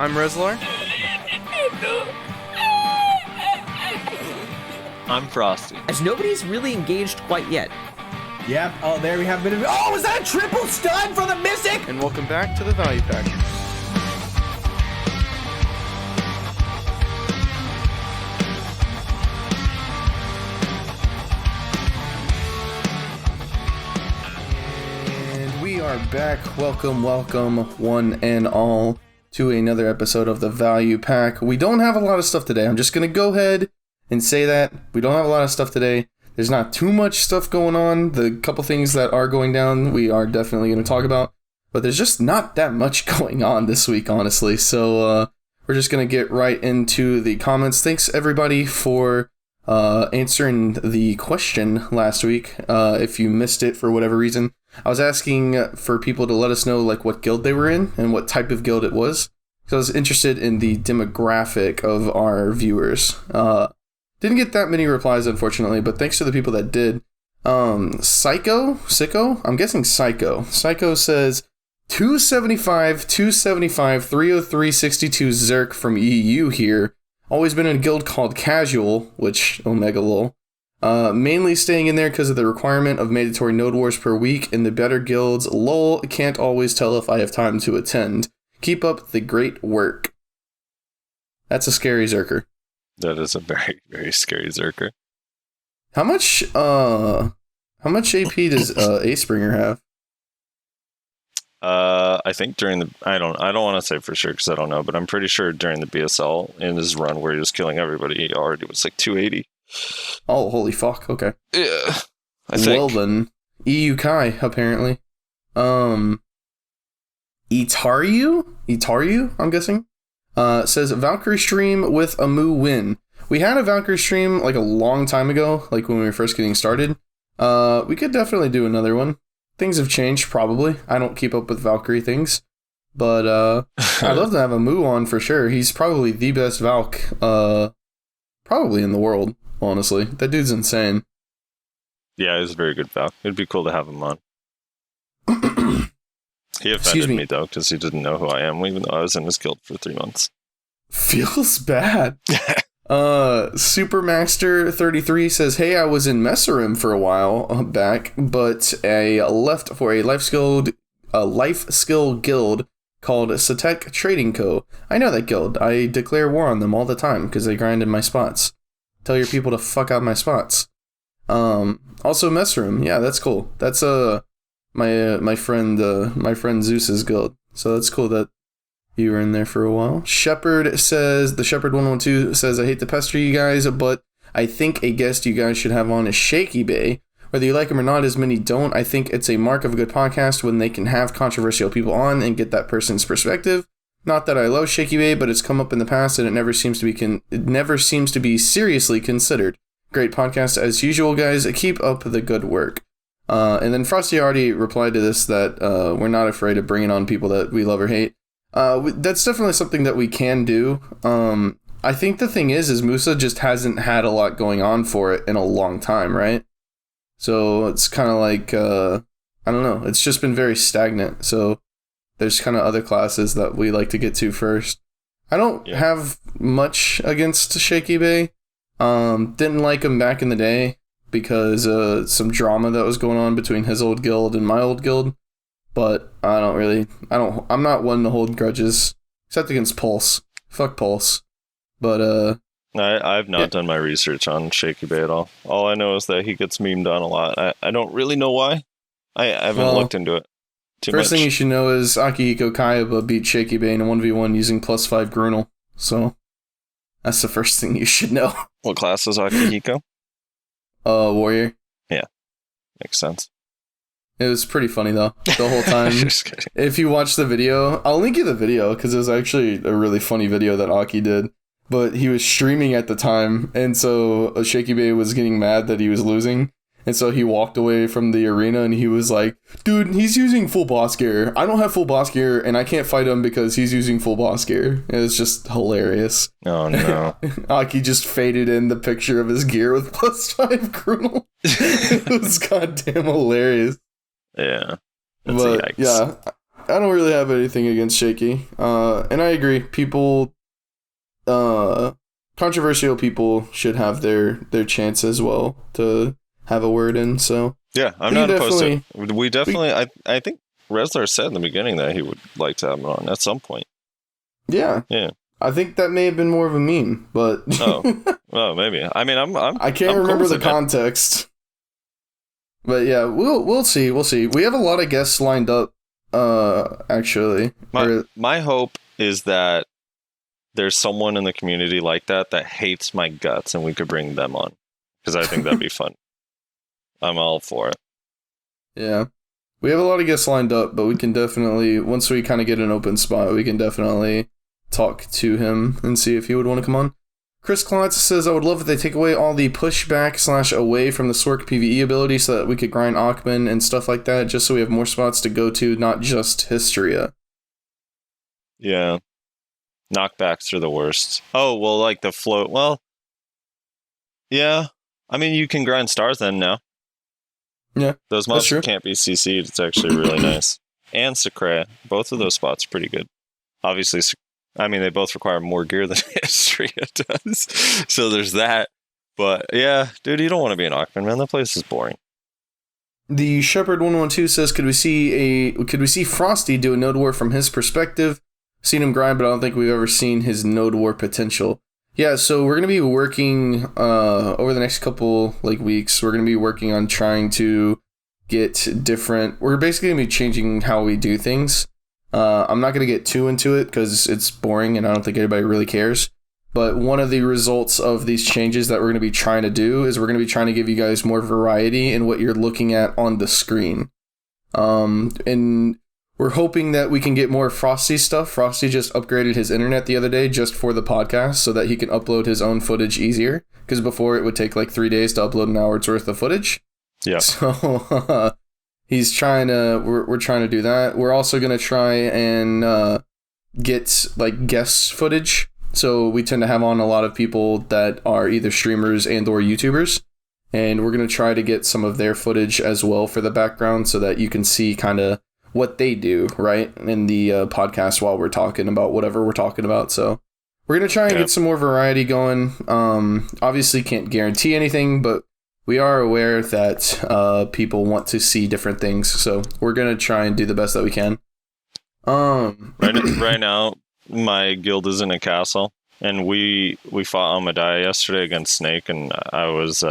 I'm Rezlar. I'm Frosty. As nobody's really engaged quite yet. Yep. Oh, there we have a bit of. Oh, was that a triple stun for the Mystic? And welcome back to the Value Pack. And we are back. Welcome, one and all, to another episode of the Value Pack. We don't have a lot of stuff today. I'm just going to go ahead and say that. We don't have a lot of stuff today. There's not too much stuff going on. The couple things that are going down, we are definitely going to talk about. But there's just not that much going on this week, honestly. So we're just going to get right into the comments. Thanks, everybody, for answering the question last week. If you missed it for whatever reason, I was asking for people to let us know like what guild they were in and what type of guild it was. So I was interested in the demographic of our viewers. Didn't get that many replies, unfortunately, but thanks to the people that did. Sicko? I'm guessing Psycho. Psycho says, 275, 303, 62 Zerk from EU here. Always been in a guild called Casual, which, Omega lol. Mainly staying in there because of the requirement of mandatory node wars per week. In the better guilds, lol, can't always tell if I have time to attend. Keep up the great work. That's a scary Zerker. That is a very, very scary Zerker. How much AP does Acebringer have? I think during the I don't want to say for sure because I don't know, but I'm pretty sure during the BSL in his run where he was killing everybody, he already was like 280. Oh, holy fuck! Okay. Yeah, I think. Well then, EU Kai apparently. Itaru, I'm guessing. Says Valkyrie stream with a Moo win. We had a Valkyrie stream like a long time ago, like when we were first getting started. We could definitely do another one. Things have changed, probably. I don't keep up with Valkyrie things. But I'd love to have a Moo on for sure. He's probably the best Valk probably in the world, honestly. That dude's insane. Yeah, he's a very good Valk. It'd be cool to have him on. He offended me, though, because he didn't know who I am, even though I was in his guild for 3 months. Feels bad. Supermaster33 says, hey, I was in Messerim for a while back, but I left for a life skill guild called Satek Trading Co. I know that guild. I declare war on them all the time because they grind in my spots. Tell your people to fuck out my spots. Also Messerim. Yeah, that's cool. That's my friend Zeus's guild. So that's cool that you were in there for a while. Shepherd says, the Shepherd 112 says, I hate to pester you guys, but I think a guest you guys should have on is Shaky Bay. Whether you like him or not, as many don't. I think it's a mark of a good podcast when they can have controversial people on and get that person's perspective. Not that I love Shaky Bay, but it's come up in the past and it never seems to be seriously considered. Great podcast as usual, guys. Keep up the good work. And then Frosty already replied to this that we're not afraid of bringing on people that we love or hate. That's definitely something that we can do. I think the thing is Musa just hasn't had a lot going on for it in a long time, right? So it's kind of like, I don't know, it's just been very stagnant. So there's kind of other classes that we like to get to first. I don't have much against Shaky Bay. Didn't like him back in the day because some drama that was going on between his old guild and my old guild. But I'm not one to hold grudges, except against Pulse. Fuck Pulse. But, I've not done my research on Shaky Bay at all. All I know is that he gets memed on a lot. I don't really know why. I haven't looked into it too much. First thing you should know is Akihiko Kayaba beat Shaky Bay in a 1v1 using +5 Grunel. So, that's the first thing you should know. What class is Akihiko? Warrior. Yeah, makes sense. It was pretty funny, though, the whole time. If you watch the video, I'll link you the video, because it was actually a really funny video that Aki did. But he was streaming at the time, and so Shaky Bay was getting mad that he was losing. And so he walked away from the arena, and he was like, dude, he's using full boss gear. I don't have full boss gear, and I can't fight him because he's using full boss gear. It was just hilarious. Oh, no. Aki just faded in the picture of his gear with +5 Grunel. It was goddamn hilarious. Yeah. But, yeah, don't really have anything against Shaky. And I agree. People, controversial people should have their chance as well to have a word in. So yeah, I'm not opposed to it. We definitely. I think Rezlar said in the beginning that he would like to have him on at some point. Yeah. Yeah. I think that may have been more of a meme, but well, maybe. I mean, I can't remember the context. But yeah, we'll see. We'll see. We have a lot of guests lined up. Actually, my hope is that there's someone in the community like that hates my guts, and we could bring them on because I think that'd be fun. I'm all for it. Yeah, we have a lot of guests lined up, but we can definitely, once we kind of get an open spot, we can definitely talk to him and see if he would want to come on. Chris Klotz says, I would love if they take away all the pushback / away from the Swerk PvE ability so that we could grind Ackman and stuff like that, just so we have more spots to go to, not just Hystria. Yeah. Knockbacks are the worst. Oh, well, like the float. Well, yeah. I mean, you can grind stars then now. Yeah. Those mobs can't be CC'd. It's actually really nice. And Secret. Both of those spots are pretty good. Obviously, I mean, they both require more gear than Hystria does. So there's that. But yeah, dude, you don't want to be an Ackman, man. That place is boring. The Shepherd 112 says, could we see Frosty do a node war from his perspective? Seen him grind, but I don't think we've ever seen his node war potential. Yeah, so we're gonna be working over the next couple weeks. We're gonna be working on trying to get different. We're basically gonna be changing how we do things. I'm not going to get too into it because it's boring and I don't think anybody really cares. But one of the results of these changes that we're going to be trying to do is we're going to be trying to give you guys more variety in what you're looking at on the screen. And we're hoping that we can get more Frosty stuff. Frosty just upgraded his internet the other day just for the podcast so that he can upload his own footage easier. Because before it would take 3 days to upload an hour's worth of footage. Yeah. So... He's trying to. We're trying to do that. We're also gonna try and get guest footage. So we tend to have on a lot of people that are either streamers and or YouTubers, and we're gonna try to get some of their footage as well for the background, so that you can see kind of what they do right in the podcast while we're talking about whatever we're talking about. So we're gonna try and get some more variety going. Obviously can't guarantee anything, but we are aware that people want to see different things, so we're gonna try and do the best that we can. Right now, my guild is in a castle, and we fought Amadaya yesterday against Snake, and I was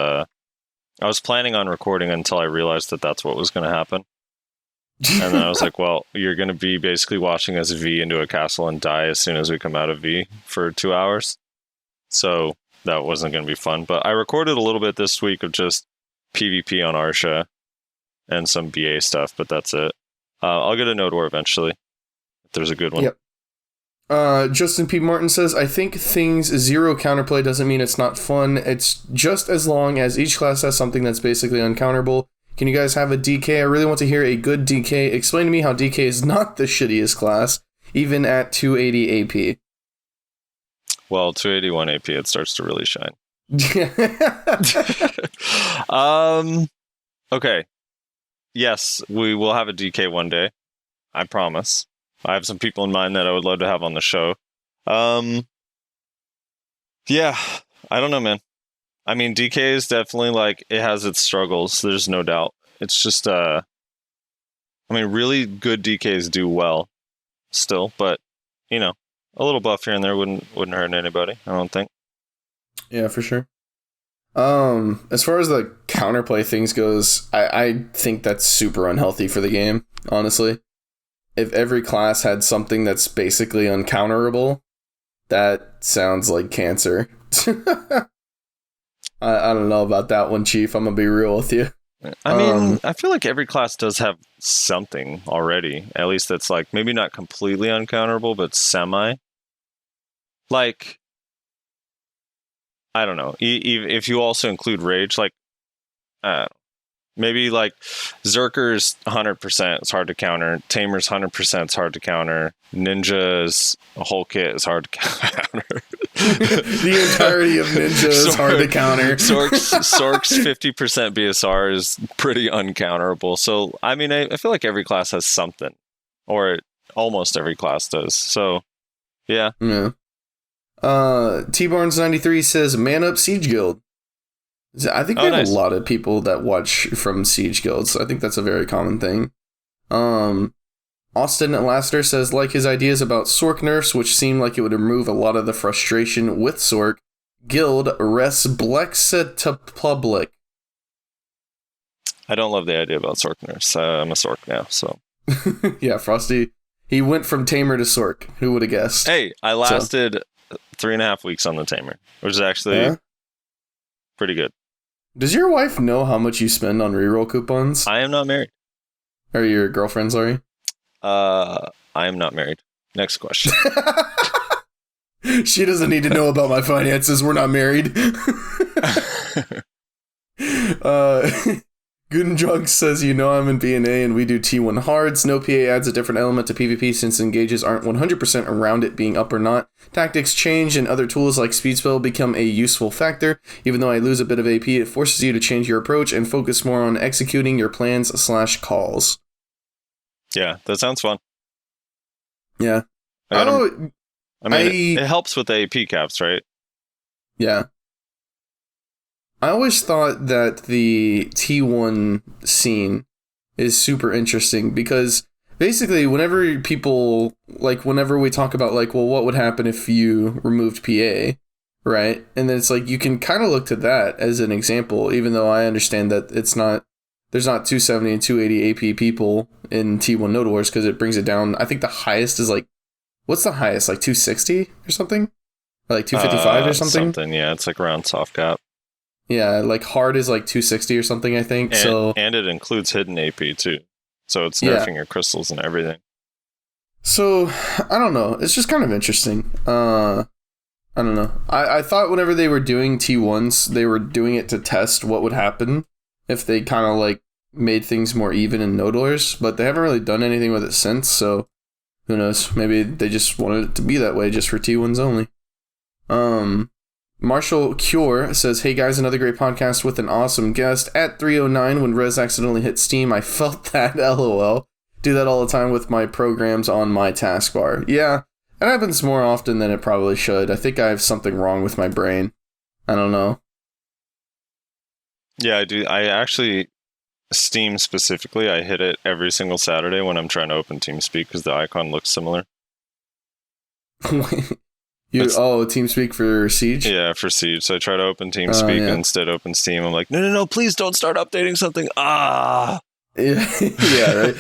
planning on recording until I realized that that's what was going to happen, and then I was like, well, you're going to be basically watching us V into a castle and die as soon as we come out of V for 2 hours, so that wasn't going to be fun. But I recorded a little bit this week of just PvP on Arsha and some BA stuff, but that's it. I'll get a node war eventually if there's a good one. Yep. Justin P. Martin says, I think things zero counterplay doesn't mean it's not fun. It's just as long as each class has something that's basically uncounterable. Can you guys have a DK? I really want to hear a good DK. Explain to me how DK is not the shittiest class, even at 280 AP. Well, 281 AP, it starts to really shine. Okay. Yes, we will have a DK one day. I promise. I have some people in mind that I would love to have on the show. Yeah, I don't know, man. I mean, DK is definitely it has its struggles. There's no doubt. It's just, I mean, really good DKs do well still, but, a little buff here and there wouldn't hurt anybody, I don't think. Yeah, for sure. As far as the counterplay things goes, I think that's super unhealthy for the game, honestly. If every class had something that's basically uncounterable, that sounds like cancer. I don't know about that one, Chief. I'm gonna be real with you. I mean, I feel like every class does have something already. At least that's maybe not completely uncounterable, but semi. I don't know. If you also include rage, maybe Zerker's 100% is hard to counter. Tamer's 100% is hard to counter. Ninja's whole kit is hard to counter. The entirety of Ninja is hard to counter. Sork's 50% BSR is pretty uncounterable. So, I mean, I feel like every class has something. Or almost every class does. So, yeah. Yeah. T-Barnes93 says, Man Up Siege Guild. I think we have a lot of people that watch from Siege Guilds. I think that's a very common thing. Austin Laster says, like his ideas about Sork nerfs, which seem like it would remove a lot of the frustration with Sork. Guild res blexa to public. I don't love the idea about Sork nerfs. I'm a Sork now, so. Yeah, Frosty. He went from Tamer to Sork. Who would have guessed? Hey, I lasted 3.5 weeks on the Tamer, which is actually pretty good. Does your wife know how much you spend on reroll coupons? I am not married. Or your girlfriend, sorry? I am not married. Next question. She doesn't need to know about my finances. We're not married. Goodendrunk says, I'm in B&A and we do T1 hards. No PA adds a different element to PvP since engages aren't 100% around it being up or not. Tactics change and other tools like speed spell become a useful factor. Even though I lose a bit of AP, it forces you to change your approach and focus more on executing your plans/calls. Yeah, that sounds fun. Yeah. I mean, it helps with the AP caps, right? Yeah. I always thought that the T1 scene is super interesting because basically whenever we talk about what would happen if you removed PA, right? And then it's like, you can kind of look to that as an example, even though I understand that there's not 270 and 280 AP people in T1 Node Wars because it brings it down. I think the highest is what's the highest? 260 or something? Or 255 or something? Yeah, it's around soft cap. Yeah, hard is 260 or something, I think. And it includes hidden AP too. So it's nerfing your crystals and everything. So, I don't know. It's just kind of interesting. I don't know. I thought whenever they were doing T1s, they were doing it to test what would happen if they kind of made things more even in Node Wars, but they haven't really done anything with it since, so who knows? Maybe they just wanted it to be that way just for T1s only. Marshall Cure says, hey guys, another great podcast with an awesome guest. At 309, when Rez accidentally hit Steam, I felt that, lol. Do that all the time with my programs on my taskbar. Yeah, it happens more often than it probably should. I think I have something wrong with my brain. I don't know. Yeah, I do. I actually, Steam specifically, I hit it every single Saturday when I'm trying to open TeamSpeak because the icon looks similar. TeamSpeak for Siege? Yeah, for Siege. So I try to open TeamSpeak and instead open Steam. I'm like, no, please don't start updating something. Yeah, right.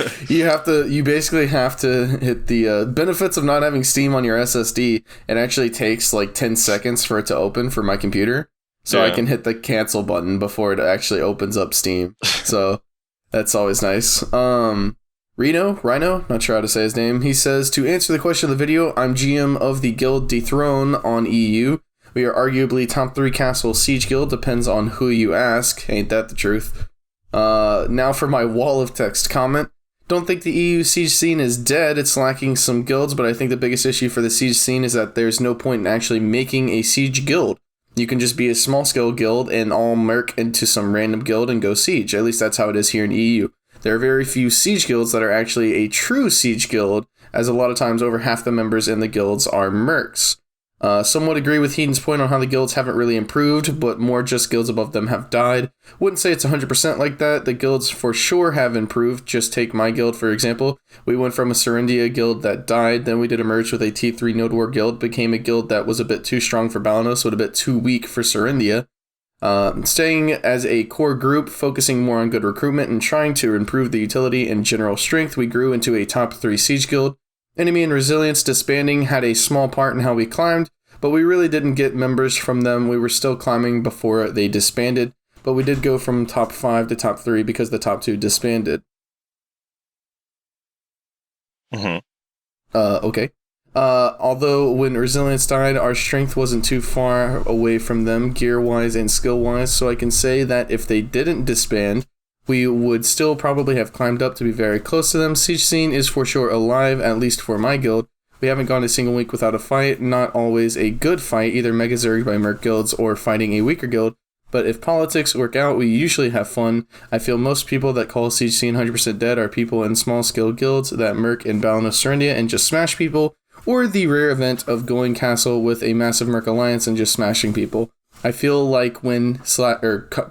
You basically have to hit the benefits of not having Steam on your SSD. It actually takes 10 seconds for it to open for my computer. So I can hit the cancel button before it actually opens up Steam. So that's always nice. Rhino, not sure how to say his name. He says, to answer the question of the video, I'm GM of the guild Dethrone on EU. We are arguably top 3 castle siege guild, depends on who you ask. Ain't that the truth? Now for my wall of text comment. Don't think the EU siege scene is dead, it's lacking some guilds, but I think the biggest issue for the siege scene is that there's no point in actually making a siege guild. You can just be a small scale guild and all merc into some random guild and go siege. At least that's how it is here in EU. There are very few siege guilds that are actually a true siege guild, as a lot of times over half the members in the guilds are mercs. Some would agree with Heaton's point on how the guilds haven't really improved, but more just guilds above them have died. Wouldn't say it's 100% like that. The guilds for sure have improved. Just take my guild, for example. We went from a Serendia guild that died, then we did a merge with a T3 Node War guild, became a guild that was a bit too strong for Balanos, but a bit too weak for Serendia. Staying as a core group, focusing more on good recruitment and trying to improve the utility and general strength, we grew into a top 3 siege guild. Enemy and Resilience disbanding had a small part in how we climbed, but we really didn't get members from them. We were still climbing before they disbanded, but we did go from top 5 to top 3 because the top 2 disbanded. Okay. Although when Resilience died, our strength wasn't too far away from them, gear-wise and skill-wise, so I can say that if they didn't disband, we would still probably have climbed up to be very close to them. Siege scene is for sure alive, at least for my guild. We haven't gone a single week without a fight, not always a good fight, either mega zerged by merc guilds or fighting a weaker guild. but if politics work out, we usually have fun. I feel most people that call Siege Scene 100% dead are people in small-scale guilds that merc in Battle of Serendia and just smash people, or the rare event of going castle with a massive merc alliance and just smashing people. I feel like when,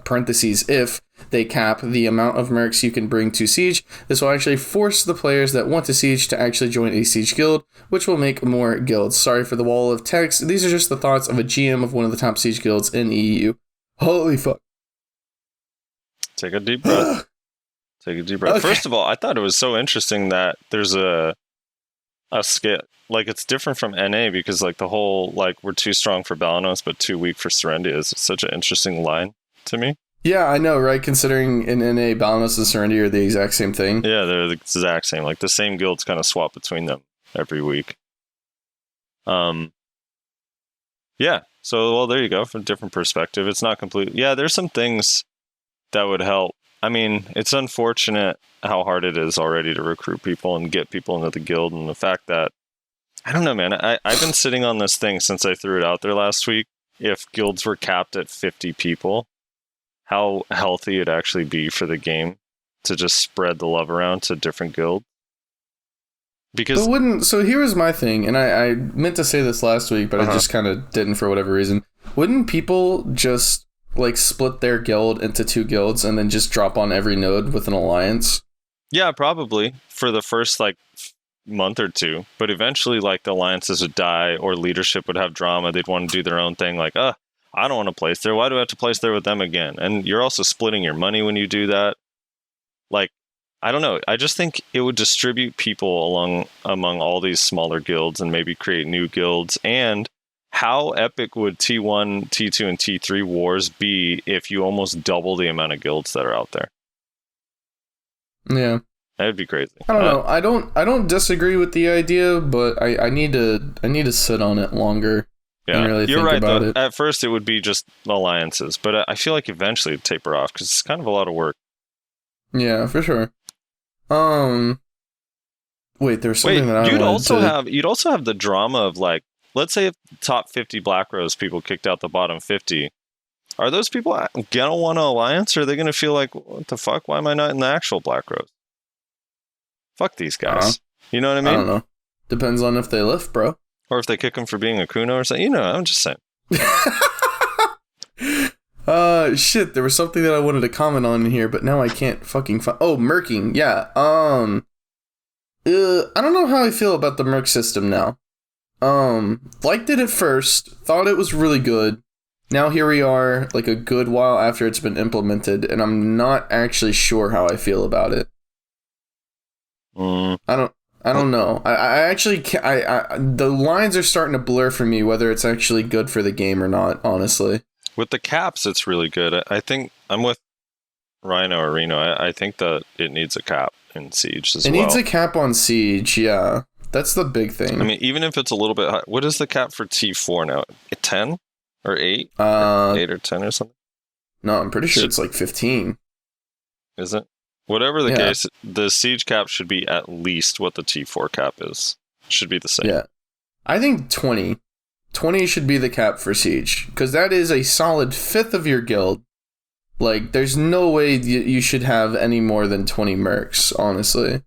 parentheses, if they cap the amount of mercs you can bring to Siege, this will actually force the players that want to Siege to actually join a Siege guild, which will make more guilds. Sorry for the wall of text. These are just the thoughts of a GM of one of the top Siege guilds in EU. Holy fuck. Take a deep breath. Take a deep breath. Okay. First of all, I thought it was so interesting that there's a scale. Like, it's different from NA because, like, the whole, like, we're too strong for Balanos but too weak for Serendia is such an interesting line to me. Yeah, I know, right? Considering in NA, Balanos and Serendia are the exact same thing. Yeah, they're the exact same. Like, the same guilds kind of swap between them every week. Yeah, so, well, there you go. From a different perspective. It's not complete. Yeah, there's some things that would help. I mean, it's unfortunate how hard it is already to recruit people and get people into the guild, and the fact that, I don't know, man. I've been sitting on this thing since I threw it out there last week. If guilds were capped at 50 people, how healthy it'd actually be for the game to just spread the love around to different guilds. Because so here was my thing, and I meant to say this last week, but I just kind of didn't for whatever reason. Wouldn't people just like split their guild into two guilds and then just drop on every node with an alliance? Yeah, probably for the first like month or two, but eventually like the alliances would die or leadership would have drama. They'd want to do their own thing, like, I don't want to place there. Why do I have to place there with them again? And you're also splitting your money when you do that. Like, I don't know. I just think it would distribute people among all these smaller guilds and maybe create new guilds. And how epic would T1, T2, and T3 wars be if you almost double the amount of guilds that are out there? Yeah. That'd be crazy. I don't know. I don't disagree with the idea, but I need to sit on it longer. Yeah, and really you're think right. About Though. it. At first, it would be just alliances, but I feel like eventually it'd taper off because it's kind of a lot of work. Yeah, for sure. Wait, there's something that I you'd also have the drama of like, let's say if the top 50 Black Rose people kicked out the bottom 50. Are those people gonna want an alliance, or are they gonna feel like, what the fuck? Why am I not in the actual Black Rose? Fuck these guys. You know what I mean? I don't know. Depends on if they lift, bro. Or if they kick him for being a Kuno or something. You know, I'm just saying. Shit, there was something that I wanted to comment on in here, but now I can't fucking find... Oh, merking, yeah. I don't know how I feel about the merc system now. Liked it at first, thought it was really good. Now here we are, like a good while after it's been implemented, and I'm not actually sure how I feel about it. I don't know. I actually can't, the lines are starting to blur for me whether it's actually good for the game or not, honestly. With the caps, it's really good. I think I'm with Rhino or Reno. I think that it needs a cap in Siege as well. It needs a cap on Siege, yeah. That's the big thing. I mean, even if it's a little bit high. What is the cap for T4 now? 10 or 8? 8 or 10 or something? No, I'm pretty sure it's like 15. Is it? Whatever the case, the Siege cap should be at least what the T4 cap is. It should be the same. Yeah. I think 20. 20 should be the cap for Siege, because that is a solid fifth of your guild. Like, there's no way you should have any more than 20 mercs, honestly.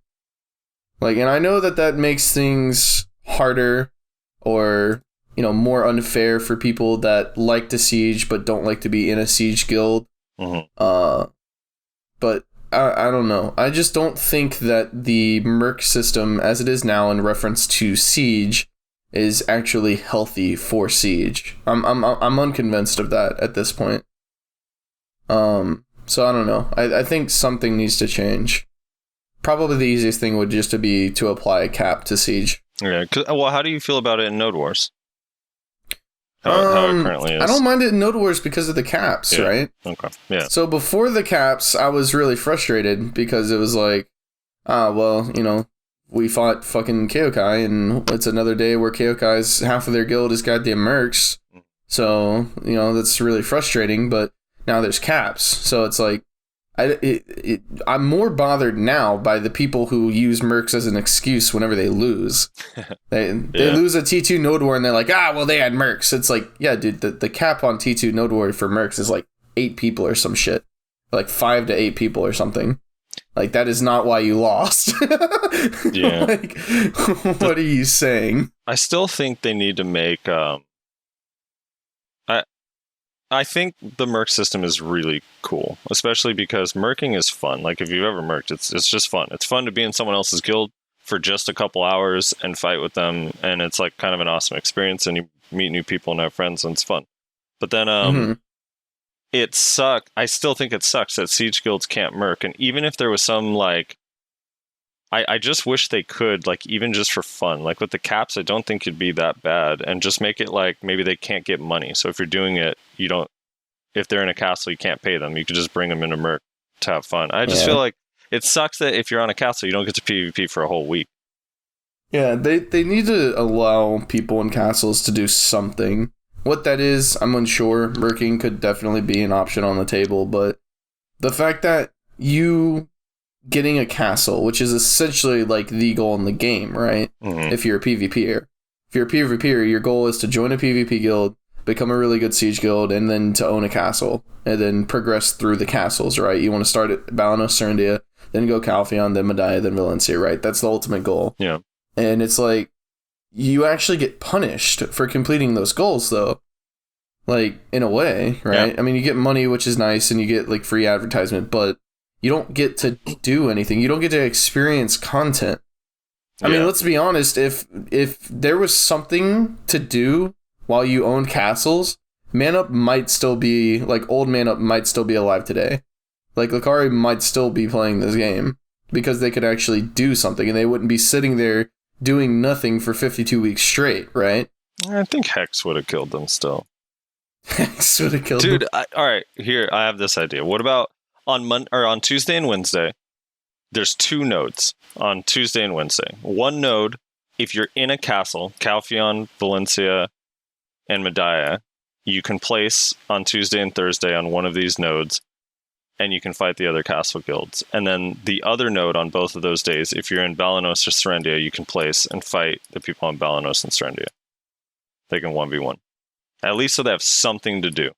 Like, and I know that makes things harder or, you know, more unfair for people that like to Siege but don't like to be in a Siege guild. Mm-hmm. But I don't know. I just don't think that the merc system, as it is now in reference to Siege, is actually healthy for Siege. I'm unconvinced of that at this point. So I don't know. I think something needs to change. Probably the easiest thing would just be to apply a cap to Siege. Yeah. Well, how do you feel about it in Node Wars? How it currently is. I don't mind it in Node Wars because of the caps, right? Okay. Yeah. So before the caps, I was really frustrated because it was like, well, you know, we fought fucking Kaokai, and it's another day where Kaokai's half of their guild is goddamn mercs. So, you know, that's really frustrating, but now there's caps. So it's like, I'm more bothered now by the people who use mercs as an excuse whenever they lose. They lose a T2 Node War and they're like, well, they had mercs. It's like, yeah, dude, the cap on T2 Node War for mercs is like 8 people or some shit. Like 5 to 8 people or something. Like, that is not why you lost. Yeah. Like, what are you saying? I still think they need to make... I think the merc system is really cool, especially because mercing is fun. Like, if you've ever merced, it's just fun. It's fun to be in someone else's guild for just a couple hours and fight with them, and it's like kind of an awesome experience, and you meet new people and have friends, and it's fun. But then it sucks. I still think it sucks that siege guilds can't merc, and even if there was some, like, I just wish they could, like, even just for fun. Like, with the caps, I don't think it'd be that bad, and just make it like maybe they can't get money. So if you're doing it, you don't, if they're in a castle, you can't pay them. You could just bring them into merc to have fun. I just feel like it sucks that if you're on a castle, you don't get to PvP for a whole week. Yeah, they need to allow people in castles to do something. What that is, I'm unsure. Merking could definitely be an option on the table, but the fact that you getting a castle, which is essentially like the goal in the game, right? Mm-hmm. If you're a PvPer. If you're a PvPer, your goal is to join a PvP guild, become a really good siege guild, and then to own a castle, and then progress through the castles, right? You want to start at Balanos, Serendia, then go Calpheon, then Medaya, then Valencia, right? That's the ultimate goal. Yeah. And it's like, you actually get punished for completing those goals, though. Like, in a way, right? Yeah. I mean, you get money, which is nice, and you get, like, free advertisement, but you don't get to do anything. You don't get to experience content. I mean, let's be honest, if there was something to do while you owned castles, Man Up might still be, like, old Man Up might still be alive today. Like, Lucari might still be playing this game, because they could actually do something, and they wouldn't be sitting there doing nothing for 52 weeks straight, right? I think Hex would have killed them still. Hex would have killed Dude, them. all right, here, I have this idea. What about on Tuesday and Wednesday, there's 2 nodes on Tuesday and Wednesday. One node, if you're in a castle, Calpheon, Valencia, and Medaya, you can place on Tuesday and Thursday on one of these nodes, and you can fight the other castle guilds. And then the other node on both of those days, if you're in Balanos or Serendia, you can place and fight the people on Balanos and Serendia. They can 1v1. At least so they have something to do.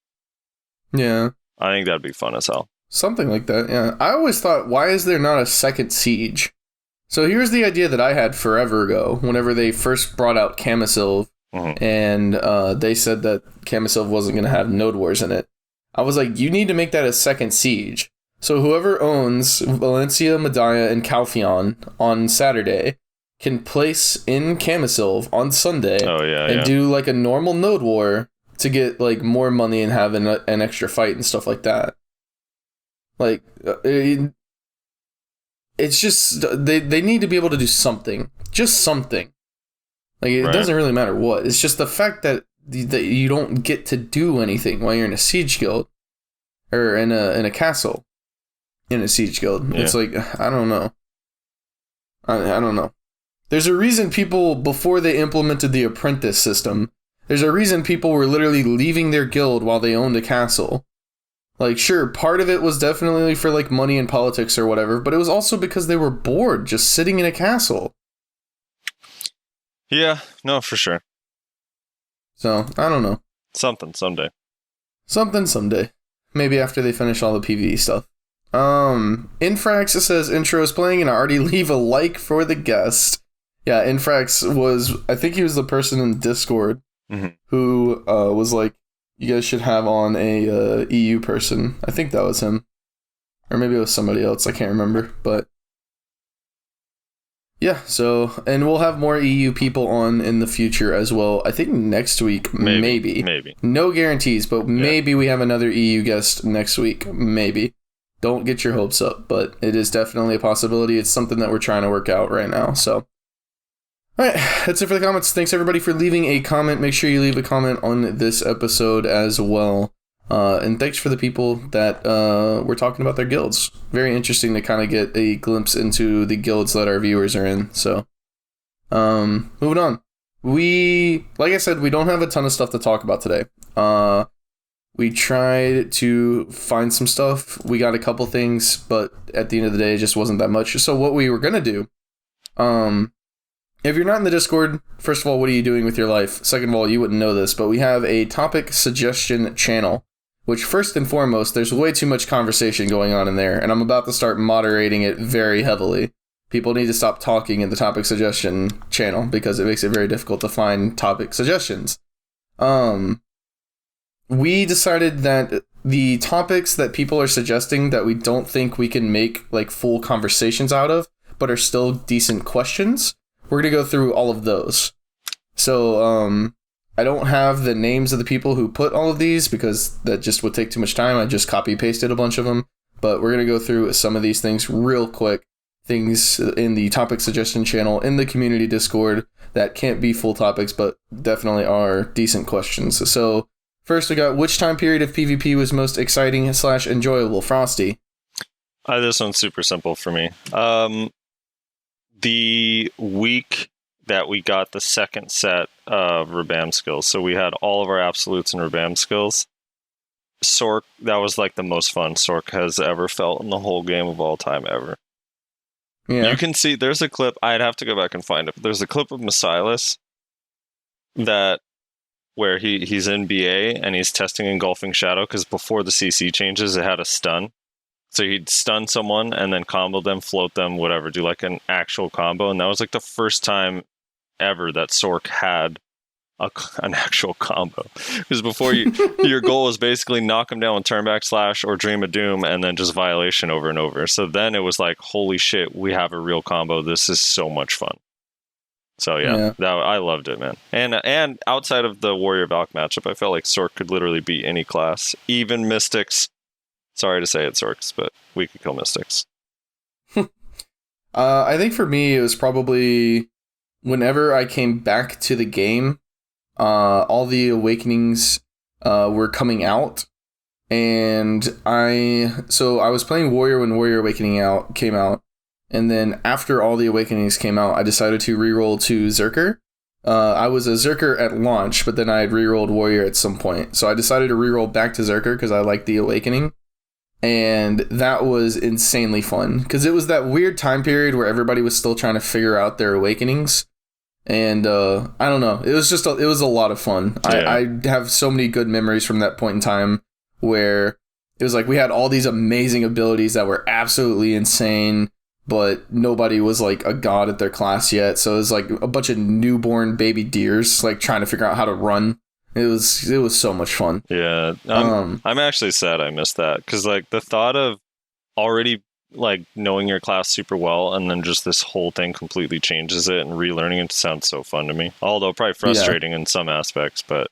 Yeah. I think that'd be fun as hell. Something like that, yeah. I always thought, why is there not a second siege? So here's the idea that I had forever ago, whenever they first brought out Camisilv, and they said that Camisilv wasn't going to have Node Wars in it. I was like, you need to make that a second siege. So whoever owns Valencia, Medaya, and Calpheon on Saturday can place in Camisilv on Sunday and do like a normal Node War to get like more money and have an extra fight and stuff like that. Like, it's just, they need to be able to do something. Just something. Like, it doesn't really matter what. It's just the fact that you don't get to do anything while you're in a siege guild. Or in a castle. In a siege guild. Yeah. It's like, I don't know. I don't know. There's a reason people, before they implemented the apprentice system, there's a reason people were literally leaving their guild while they owned a castle. Like, sure, part of it was definitely for, like, money and politics or whatever, but it was also because they were bored just sitting in a castle. Yeah, no, for sure. So, I don't know. Something, someday. Something, someday. Maybe after they finish all the PvE stuff. Infrax says, intro is playing and I already leave a like for the guest. Yeah, Infrax was, I think he was the person in Discord who was like, you guys should have on a EU person. I think that was him. Or maybe it was somebody else. I can't remember. But yeah, so, and we'll have more EU people on in the future as well. I think next week, maybe. No guarantees, but maybe we have another EU guest next week. Maybe. Don't get your hopes up, but it is definitely a possibility. It's something that we're trying to work out right now, so. Alright, that's it for the comments. Thanks everybody for leaving a comment. Make sure you leave a comment on this episode as well. And thanks for the people that were talking about their guilds. Very interesting to kind of get a glimpse into the guilds that our viewers are in. So, moving on. Like I said, we don't have a ton of stuff to talk about today. We tried to find some stuff. We got a couple things, but at the end of the day, it just wasn't that much. So what we were going to do, if you're not in the Discord, first of all, what are you doing with your life? Second of all, you wouldn't know this, but we have a topic suggestion channel which first and foremost, there's way too much conversation going on in there, and I'm about to start moderating it very heavily. People need to stop talking in the topic suggestion channel because it makes it very difficult to find topic suggestions. We decided that the topics that people are suggesting that we don't think we can make like full conversations out of, but are still decent questions, we're going to go through all of those. So, I don't have the names of the people who put all of these because that just would take too much time. I just copy pasted a bunch of them, but we're going to go through some of these things real quick. Things in the topic suggestion channel in the community Discord that can't be full topics, but definitely are decent questions. So first we got, which time period of PvP was most exciting / enjoyable? Frosty. This one's super simple for me. The week that we got the second set of Rabam skills. So we had all of our absolutes and Rabam skills. Sork, that was like the most fun Sork has ever felt in the whole game of all time ever. Yeah. You can see, there's a clip, I'd have to go back and find it, but there's a clip of Masilas that where he's in BA and he's testing Engulfing Shadow, because before the CC changes, it had a stun. So he'd stun someone and then combo them, float them, whatever, do like an actual combo. And that was like the first time ever that Sork had an actual combo. Because before your goal was basically knock him down with turn back slash or Dream of Doom and then just violation over and over. So then it was like, holy shit, we have a real combo. This is so much fun. So yeah. I loved it, man. And outside of the Warrior Valk matchup, I felt like Sork could literally beat any class, even Mystics. Sorry to say it, Sorks, but we could kill Mystics. I think for me, it was probably whenever I came back to the game, all the awakenings were coming out, and I was playing Warrior when Warrior Awakening came out, and then after all the awakenings came out, I decided to reroll to Zerker. I was a Zerker at launch, but then I had rerolled Warrior at some point, so I decided to reroll back to Zerker because I liked the awakening, and that was insanely fun because it was that weird time period where everybody was still trying to figure out their awakenings. And I don't know. It was a lot of fun. Yeah. I have so many good memories from that point in time where it was like we had all these amazing abilities that were absolutely insane, but nobody was like a god at their class yet. So it was like a bunch of newborn baby deers like trying to figure out how to run. It was so much fun. Yeah, I'm actually sad I missed that because like the thought of already like knowing your class super well and then just this whole thing completely changes it and relearning it sounds so fun to me, although probably frustrating in some aspects, but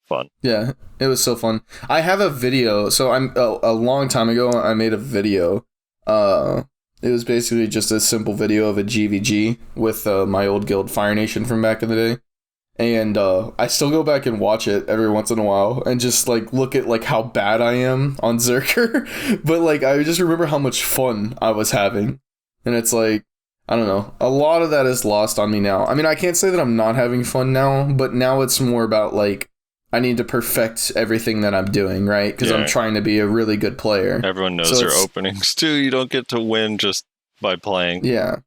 fun. Yeah, it was so fun. I have a video, so I'm a long time ago I made a video. It was basically just a simple video of a GVG with my old guild Fire Nation from back in the day. And I still go back and watch it every once in a while and just like look at like how bad I am on Zerker. But like I just remember how much fun I was having. And it's like, I don't know, a lot of that is lost on me now. I mean, I can't say that I'm not having fun now, but now it's more about like I need to perfect everything that I'm doing, right? Because I'm trying to be a really good player. Everyone knows your openings too. You don't get to win just by playing. Yeah.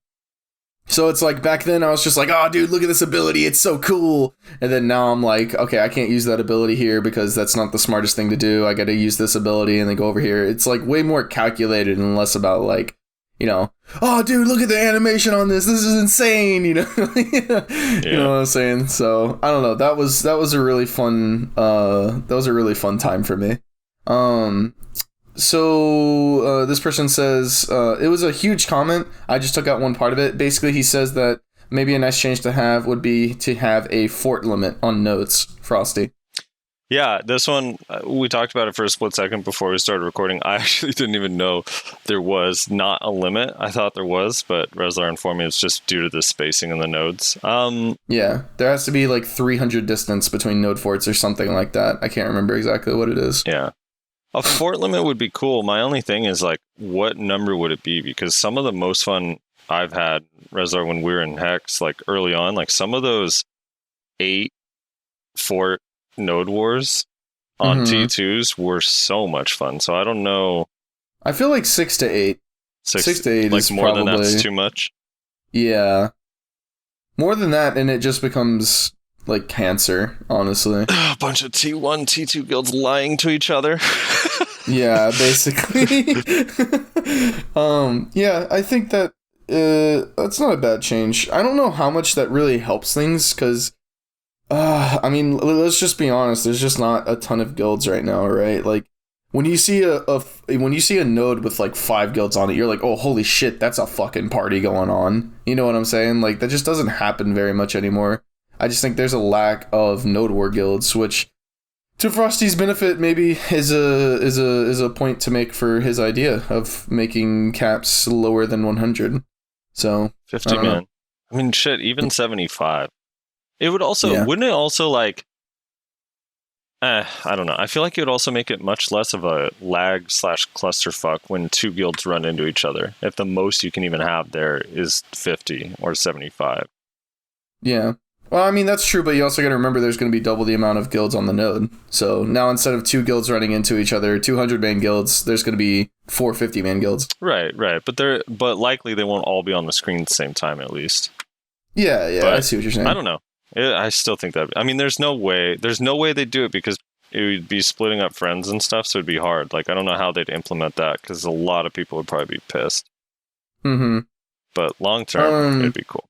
So it's like back then I was just like, oh, dude, look at this ability. It's so cool. And then now I'm like, okay, I can't use that ability here because that's not the smartest thing to do. I got to use this ability and then go over here. It's like way more calculated and less about like, you know, oh, dude, look at the animation on this. This is insane. You know, You know what I'm saying? So I don't know. That was a really fun. That was a really fun time for me. So this person says, it was a huge comment. I just took out one part of it. Basically, he says that maybe a nice change to have would be to have a fort limit on nodes, Frosty. Yeah, this one, we talked about it for a split second before we started recording. I actually didn't even know there was not a limit. I thought there was, but Rezlar informed me it's just due to the spacing in the nodes. Yeah, there has to be like 300 distance between node forts or something like that. I can't remember exactly what it is. Yeah. A fort limit would be cool. My only thing is, like, what number would it be? Because some of the most fun I've had, Rezlar, when we were in Hex, like, early on, like, some of those 8 fort node wars on T2s were so much fun. So I don't know. I feel like 6 to 8. 6 to 8 like is more probably... than that's too much? Yeah. More than that, and it just becomes like cancer, honestly. A bunch of T1, T2 guilds lying to each other. Yeah, basically. Yeah, I think that that's not a bad change. I don't know how much that really helps things, because I mean, let's just be honest, there's just not a ton of guilds right now, right? Like, when you see when you see a node with like 5 guilds on it, you're like, oh, holy shit, that's a fucking party going on. You know what I'm saying? Like, that just doesn't happen very much anymore. I just think there's a lack of node war guilds, which, to Frosty's benefit, maybe is a point to make for his idea of making caps lower than 100. So 50 man. I mean, shit, even 75. It would also, wouldn't it also like, I don't know. I feel like it would also make it much less of a lag / clusterfuck when 2 guilds run into each other. If the most you can even have there is 50 or 75. Yeah. Well, I mean, that's true, but you also got to remember there's going to be double the amount of guilds on the node. So now instead of 2 guilds running into each other, 200-man guilds, there's going to be 4 50-man guilds. Right. But likely they won't all be on the screen at the same time, at least. Yeah, but I see what you're saying. I don't know. I still think that. I mean, there's no way they do it, because it would be splitting up friends and stuff, so it'd be hard. Like, I don't know how they'd implement that, because a lot of people would probably be pissed. Mm-hmm. But long term, it'd be cool.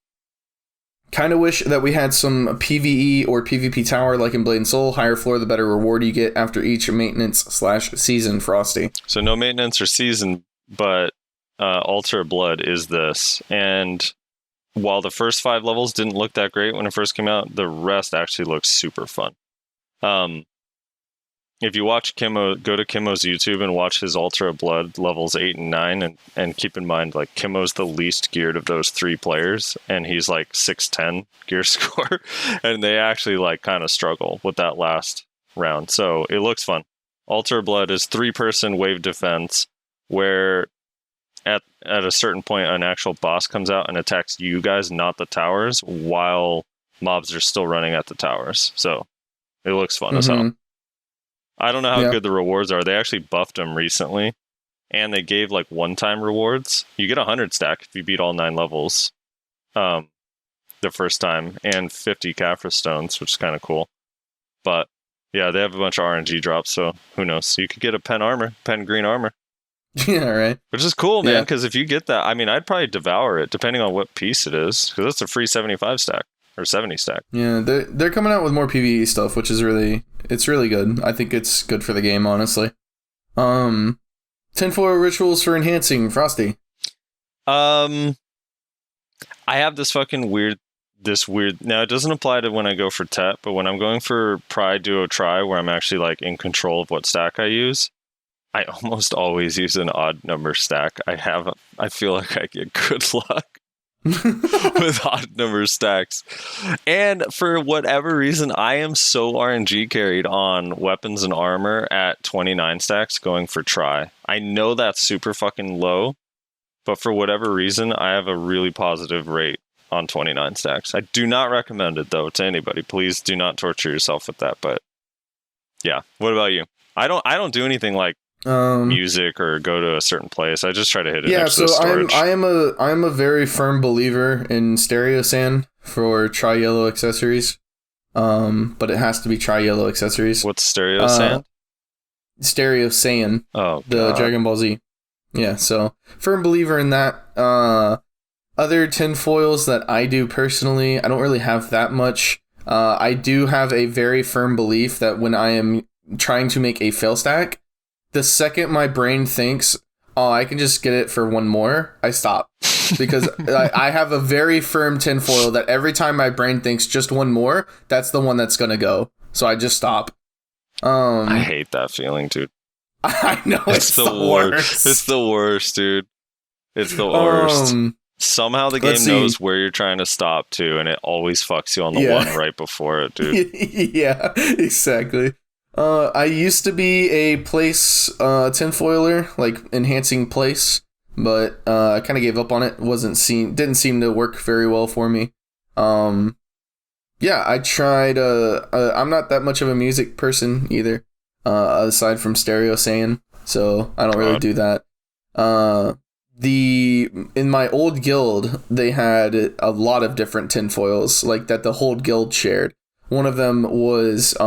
Kind of wish that we had some PvE or PvP tower like in Blade and Soul. Higher floor, the better reward you get after each maintenance / season, Frosty. So no maintenance or season, but Altar of Blood is this. And while the first 5 levels didn't look that great when it first came out, the rest actually looks super fun. If you watch Kimmo, go to Kimmo's YouTube and watch his Altar of Blood levels 8 and 9, and keep in mind, like, Kimmo's the least geared of those 3 players, and he's like 610 gear score, and they actually like kind of struggle with that last round. So it looks fun. Altar of Blood is 3-person wave defense, where at a certain point an actual boss comes out and attacks you guys, not the towers, while mobs are still running at the towers. So it looks fun as hell. I don't know how good the rewards are. They actually buffed them recently, and they gave like one-time rewards. You get 100 stack if you beat all 9 levels the first time, and 50 Caphras stones, which is kind of cool. But yeah, they have a bunch of RNG drops, so who knows? So you could get a pen green armor. Yeah, right. Which is cool, man, because if you get that, I mean, I'd probably devour it, depending on what piece it is, because that's a free 75 stack. Or 70 stack. Yeah, they're coming out with more PvE stuff, which is really good. I think it's good for the game, honestly. Tinfoil rituals for enhancing, Frosty. I have this fucking weird. Now, it doesn't apply to when I go for Tet, but when I'm going for Pry, Duo, Try, where I'm actually like in control of what stack I use, I almost always use an odd number stack. I feel like I get good luck with odd number stacks, and for whatever reason I am so RNG carried on weapons and armor at 29 stacks going for Try. I know that's super fucking low, but for whatever reason I have a really positive rate on 29 stacks. I do not recommend it though to anybody. Please do not torture yourself with that. But yeah, what about you? I don't do anything like music or go to a certain place. I just try to hit it next to the storage. I am a very firm believer in Stereo Sand for Tri-Yellow Accessories. But it has to be Tri-Yellow Accessories. What's Stereo Sand? Stereo Sand. Oh, the Dragon Ball Z. Yeah, so firm believer in that. Other tinfoils that I do personally, I don't really have that much. I do have a very firm belief that when I am trying to make a fail stack, the second my brain thinks, oh, I can just get it for one more, I stop. Because I have a very firm tinfoil that every time my brain thinks just one more, that's the one that's going to go. So I just stop. I hate that feeling, dude. I know, it's the worst. It's the worst, dude. It's the worst. Somehow the game knows where you're trying to stop, too, and it always fucks you on the one right before it, dude. Yeah, exactly. I used to be a place tinfoiler, like enhancing place, but I kind of gave up on it. Didn't seem to work very well for me. Yeah, I tried. I'm not that much of a music person either, aside from Stereo Sand, so I don't really do that. In my old guild, they had a lot of different tinfoils, like that the whole guild shared. one of them was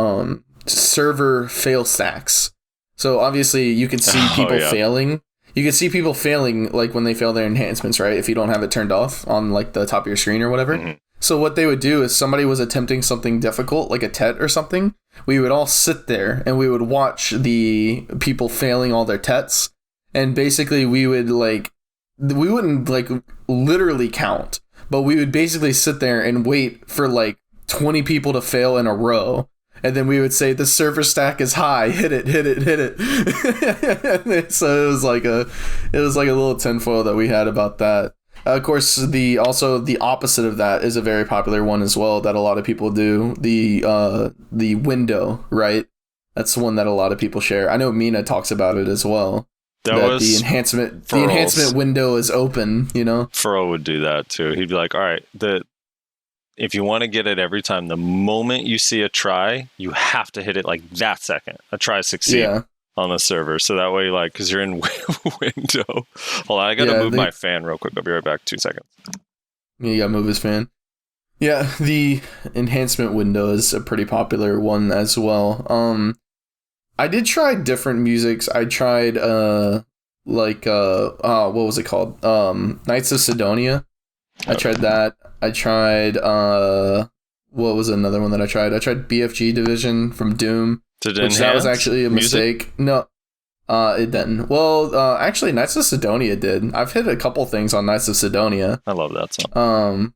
server fail stacks. So obviously you can see people failing. You can see people failing like when they fail their enhancements, right? If you don't have it turned off on like the top of your screen or whatever. Mm-hmm. So what they would do is somebody was attempting something difficult, like a TET or something. We would all sit there and we would watch the people failing all their TETs. And basically we wouldn't like literally count, but we would basically sit there and wait for like 20 people to fail in a row. And then we would say the server stack is high, hit it. So it was like a little tinfoil that we had about that. Of course, the opposite of that is a very popular one as well that a lot of people do. The window, right? That's one that a lot of people share. I know Mina talks about it as well. That the enhancement window is open, you know? Furl would do that too. He'd be like, all right, if you want to get it every time, the moment you see a try, you have to hit it like that second. A try succeed on the server. So that way, like, because you're in window. Hold on, I got to move my fan real quick. I'll be right back. 2 seconds. You got to move his fan. Yeah, the enhancement window is a pretty popular one as well. I did try different musics. I tried, what was it called? Knights of Sidonia. I tried that. I tried, what was another one that I tried? I tried BFG Division from Doom. That was actually a mistake. No, it didn't. Well, actually, Knights of Sidonia did. I've hit a couple things on Knights of Sidonia. I love that song.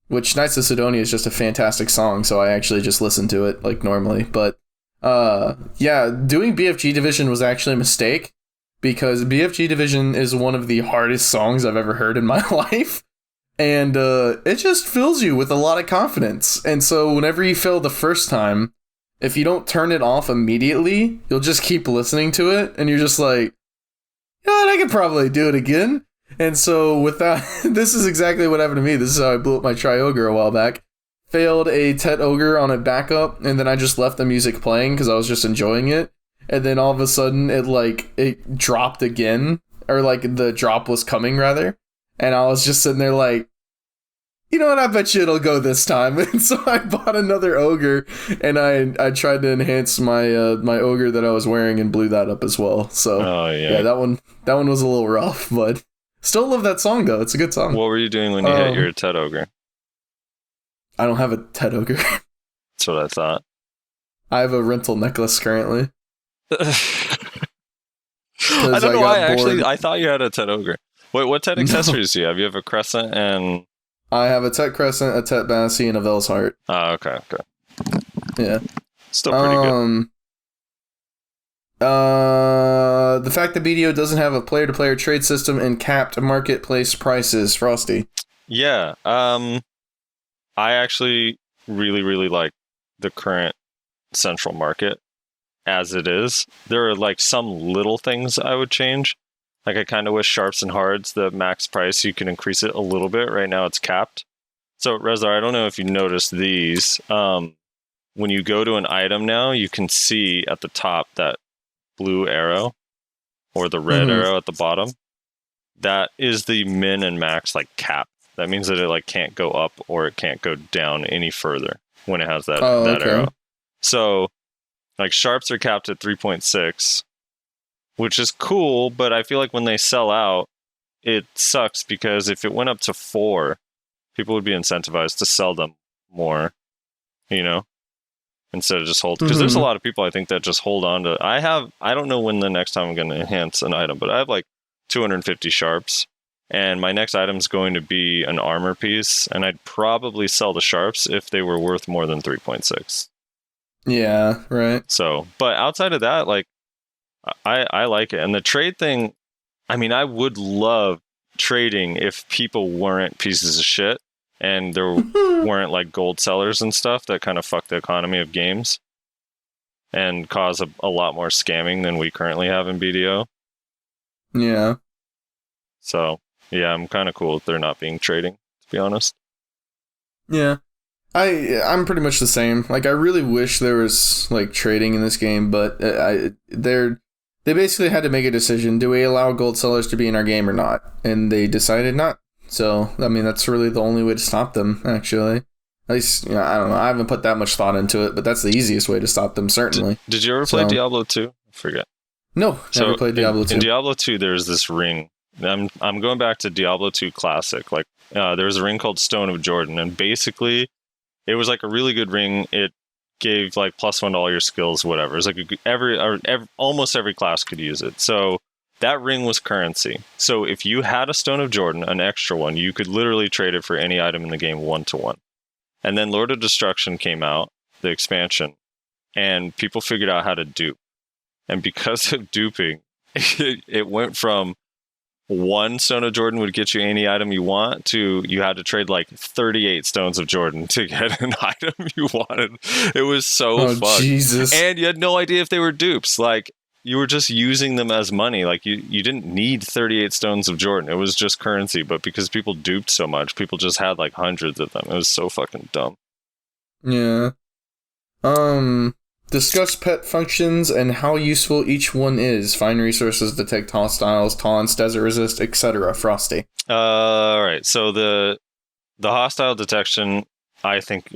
Which Knights of Sidonia is just a fantastic song, so I actually just listen to it like normally. But, doing BFG Division was actually a mistake because BFG Division is one of the hardest songs I've ever heard in my life. And it just fills you with a lot of confidence. And so whenever you fail the first time, if you don't turn it off immediately, you'll just keep listening to it. And you're just like, you know what, I could probably do it again. And so with that, this is exactly what happened to me. This is how I blew up my Tri-Ogre a while back. Failed a Tet Ogre on a backup. And then I just left the music playing because I was just enjoying it. And then all of a sudden it dropped again. Or like the drop was coming rather. And I was just sitting there like, you know what, I bet you it'll go this time. And so I bought another ogre, and I tried to enhance my my ogre that I was wearing and blew that up as well. So that one was a little rough, but still love that song though. It's a good song. What were you doing when you hit your Tet Ogre? I don't have a Tet Ogre. That's what I thought. I have a rental necklace currently. I don't know why. I thought you had a Tet Ogre. Wait, what Tet accessories do you have? You have a Crescent and... I have a Tet Crescent, a Tet Bassi, and a Vel's Heart. Oh, okay. Yeah. Still pretty good. The fact that BDO doesn't have a player-to-player trade system and capped marketplace prices, Frosty. Yeah. I actually really, really like the current central market as it is. There are like some little things I would change. Like, I kind of wish Sharps and Hards, the max price, you can increase it a little bit. Right now, it's capped. So, Rezlar, I don't know if you noticed these. When you go to an item now, you can see at the top that blue arrow or the red arrow at the bottom. That is the min and max, like, cap. That means that it, like, can't go up or it can't go down any further when it has that arrow. So, like, Sharps are capped at 3.6. Which is cool, but I feel like when they sell out, it sucks because if it went up to 4, people would be incentivized to sell them more, you know, instead of just hold. Because there's a lot of people I think that just hold on to. I don't know when the next time I'm going to enhance an item, but I have like 250 Sharps, and my next item is going to be an armor piece, and I'd probably sell the Sharps if they were worth more than 3.6. Yeah, right. So, but outside of that, like, I like it. And the trade thing, I mean, I would love trading if people weren't pieces of shit and there weren't like gold sellers and stuff that kind of fuck the economy of games and cause a lot more scamming than we currently have in BDO. Yeah. So, yeah, I'm kind of cool if they're not being trading, to be honest. Yeah. I'm pretty much the same. Like, I really wish there was like trading in this game, but they basically had to make a decision. Do we allow gold sellers to be in our game or not? And they decided not. So, I mean, that's really the only way to stop them, actually. At least, I don't know. I haven't put that much thought into it, but that's the easiest way to stop them, certainly. Did you ever play Diablo 2? I forget. No, never played Diablo 2. In Diablo 2, there's this ring. I'm going back to Diablo 2 Classic. Like, there's a ring called Stone of Jordan, and basically, it was like a really good ring. It gave like +1 to all your skills, whatever. It's like almost every class could use it. So that ring was currency. So if you had a Stone of Jordan, an extra one, you could literally trade it for any item in the game 1-to-1. And then Lord of Destruction came out, the expansion, and people figured out how to dupe. And because of duping, it went from 1 Stone of Jordan would get you any item you want to you had to trade like 38 Stones of Jordan to get an item you wanted. It was so fun. Jesus. And you had no idea if they were dupes. Like, you were just using them as money. Like, you didn't need 38 Stones of Jordan. It was just currency. But because people duped so much, people just had like hundreds of them. It was so fucking dumb. Yeah. Discuss pet functions and how useful each one is. Find resources, detect hostiles, taunts, desert resist, etc. Frosty. All right. So the hostile detection, I think,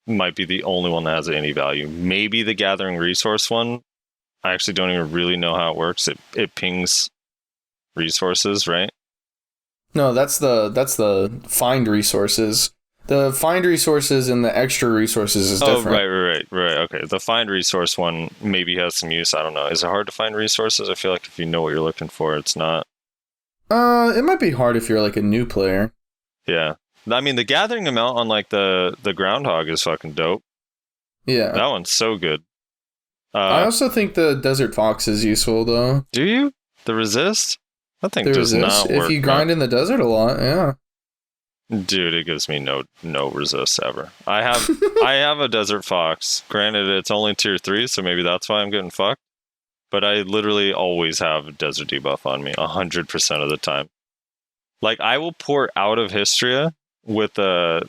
might be the only one that has any value. Maybe the gathering resource one. I actually don't even really know how it works. It pings resources, right? No, that's the find resources. The find resources and the extra resources is different. Oh, right. Okay. The find resource one maybe has some use. I don't know. Is it hard to find resources? I feel like if you know what you're looking for, it's not. It might be hard if you're like a new player. Yeah. I mean, the gathering amount on like the groundhog is fucking dope. Yeah. That one's so good. I also think the desert fox is useful though. Do you? The resist? That thing does not work. If you grind in the desert a lot, yeah. Dude, it gives me no resist ever. I have a desert fox. Granted, it's only tier 3, so maybe that's why I'm getting fucked. But I literally always have a desert debuff on me 100% of the time. Like, I will pour out of Hystria with the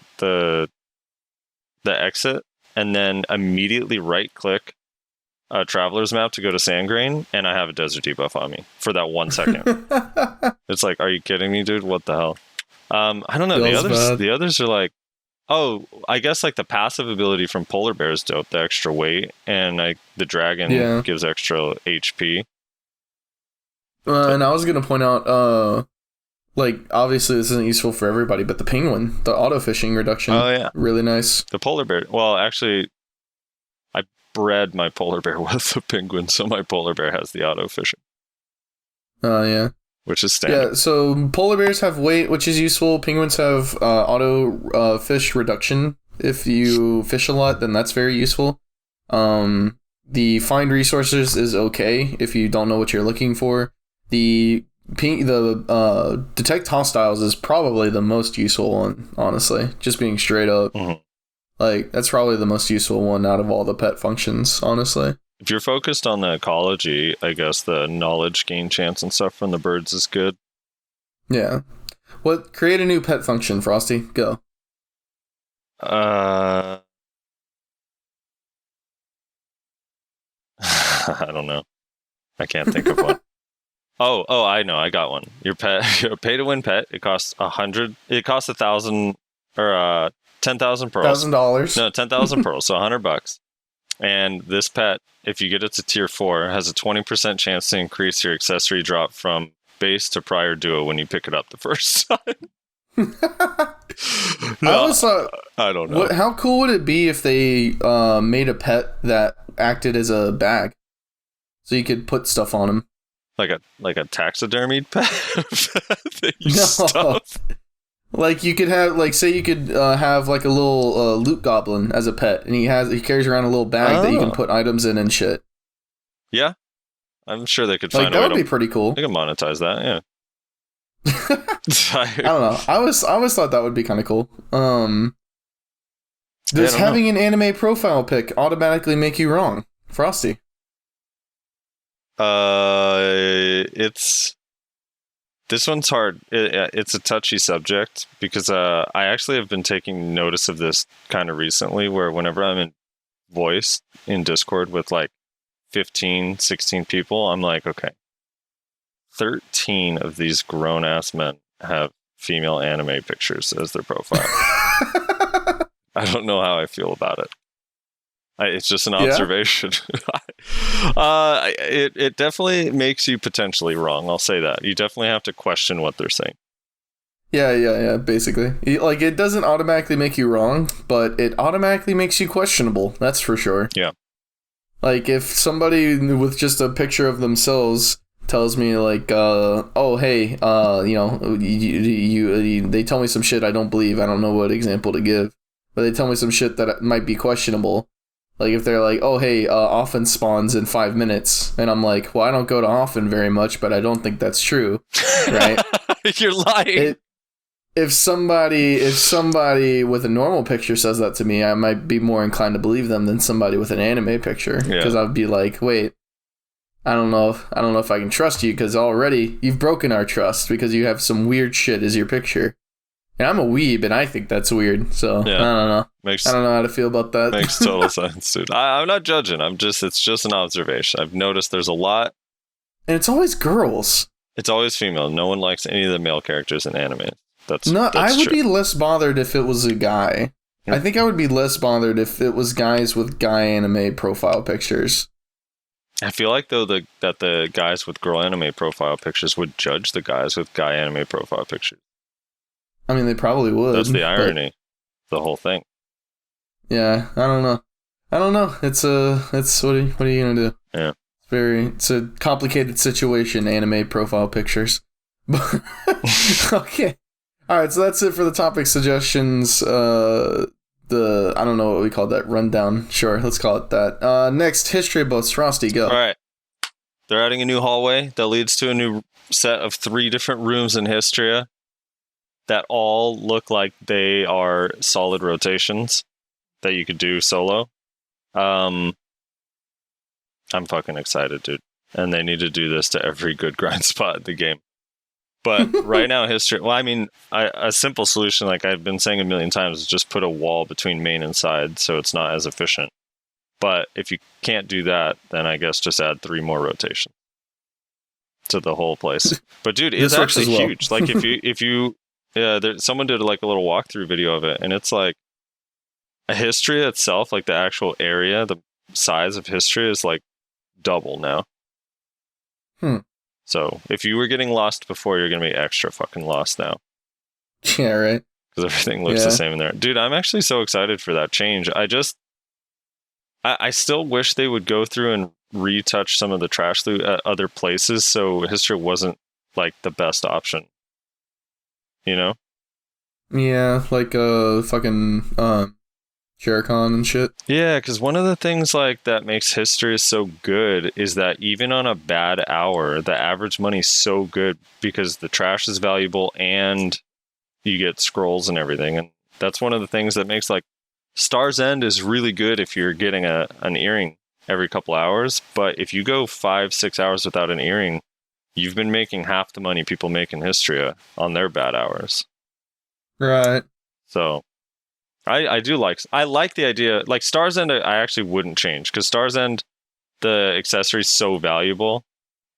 exit and then immediately right click a traveler's map to go to Sandgrain, and I have a desert debuff on me for that 1 second. It's like, are you kidding me, dude? What the hell? I don't know. The others are like, I guess like the passive ability from Polar Bear is dope, the extra weight, and the dragon gives extra HP. And I was gonna point out, like, obviously this isn't useful for everybody, but the penguin, the auto fishing reduction, really nice. The Polar Bear, well, actually, I bred my Polar Bear with the penguin, so my Polar Bear has the auto fishing. Yeah. Which is standard. Yeah, so polar bears have weight, which is useful. Penguins have auto fish reduction. If you fish a lot, then that's very useful. The find resources is okay if you don't know what you're looking for. The detect hostiles is probably the most useful one, honestly. Just being straight up. Mm-hmm. Like, that's probably the most useful one out of all the pet functions, honestly. If you're focused on the ecology, I guess the knowledge gain chance and stuff from the birds is good. Yeah. Create a new pet function, Frosty. Go. I don't know. I can't think of one. Oh, I know. I got one. Your pay to win pet. It costs 100. It costs 1,000 or 10,000 pearls. $1,000. No, 10,000 pearls. So $100. And this pet, if you get it to tier 4, has a 20% chance to increase your accessory drop from base to prior duo when you pick it up the first time. I don't know. How cool would it be if they made a pet that acted as a bag, so you could put stuff on him, like a taxidermied pet? Stuff. Like, you could have, like, say you could have like a little loot goblin as a pet, and he carries around a little bag that you can put items in and shit. Yeah, I'm sure they could find that would be pretty cool. They could monetize that, yeah. I don't know. I always thought that would be kind of cool. Does having an anime profile pic automatically make you wrong, Frosty? This one's hard. It's a touchy subject because I actually have been taking notice of this kind of recently, where whenever I'm in voice in Discord with like 15, 16 people, I'm like, okay, 13 of these grown-ass men have female anime pictures as their profile. I don't know how I feel about it. It's just an observation. It definitely makes you potentially wrong. I'll say that. You definitely have to question what they're saying. Yeah, basically. Like, it doesn't automatically make you wrong, but it automatically makes you questionable. That's for sure. Yeah. Like, if somebody with just a picture of themselves tells me, like, oh, hey, they tell me some shit I don't believe. I don't know what example to give. But they tell me some shit that might be questionable. Like, if they're like, oh, hey, Offen spawns in 5 minutes. And I'm like, well, I don't go to Offen very much, but I don't think that's true. Right? You're lying. If somebody with a normal picture says that to me, I might be more inclined to believe them than somebody with an anime picture. Because I'd be like, wait, I don't know if I can trust you, because already you've broken our trust because you have some weird shit as your picture. And I'm a weeb, and I think that's weird. So I don't know. I don't know how to feel about that. Makes total sense, dude. I'm not judging. It's just an observation. I've noticed there's a lot, and it's always girls. It's always female. No one likes any of the male characters in anime. I would be less bothered if it was a guy. I think I would be less bothered if it was guys with guy anime profile pictures. I feel like, though, that the guys with girl anime profile pictures would judge the guys with guy anime profile pictures. I mean, they probably would. That's the irony. The whole thing. Yeah, I don't know. It's what are you gonna do? Yeah. It's a complicated situation, anime profile pictures. Okay. All right, so that's it for the topic suggestions. I don't know what we call that, rundown. Sure, let's call it that. Next, Hystria Buffs. Frosty, go. All right. They're adding a new hallway that leads to a new set of 3 different rooms in Hystria that all look like they are solid rotations that you could do solo. I'm fucking excited, dude. And they need to do this to every good grind spot in the game. But right now, Hystria... Well, I mean, a simple solution, like I've been saying a million times, is just put a wall between main and side so it's not as efficient. But if you can't do that, then I guess just add 3 more rotations to the whole place. But dude, it's actually huge. Like if you someone did like a little walkthrough video of it, and it's like a Hystria itself, like the actual area, the size of Hystria is like double now. So if you were getting lost before, you're going to be extra fucking lost now. Yeah, right. Because everything looks the same in there. Dude, I'm actually so excited for that change. I still wish they would go through and retouch some of the trash loot at other places so Hystria wasn't like the best option. You know? Yeah, like fucking Shericon and shit. Yeah, because one of the things like that makes Hystria so good is that even on a bad hour, the average money's so good because the trash is valuable and you get scrolls and everything. And that's one of the things that makes like Star's End is really good if you're getting an earring every couple hours. But if you go 5-6 hours without an earring, you've been making half the money people make in Hystria on their bad hours. Right. So I like the idea. Like Star's End, I actually wouldn't change because Star's End, the accessory is so valuable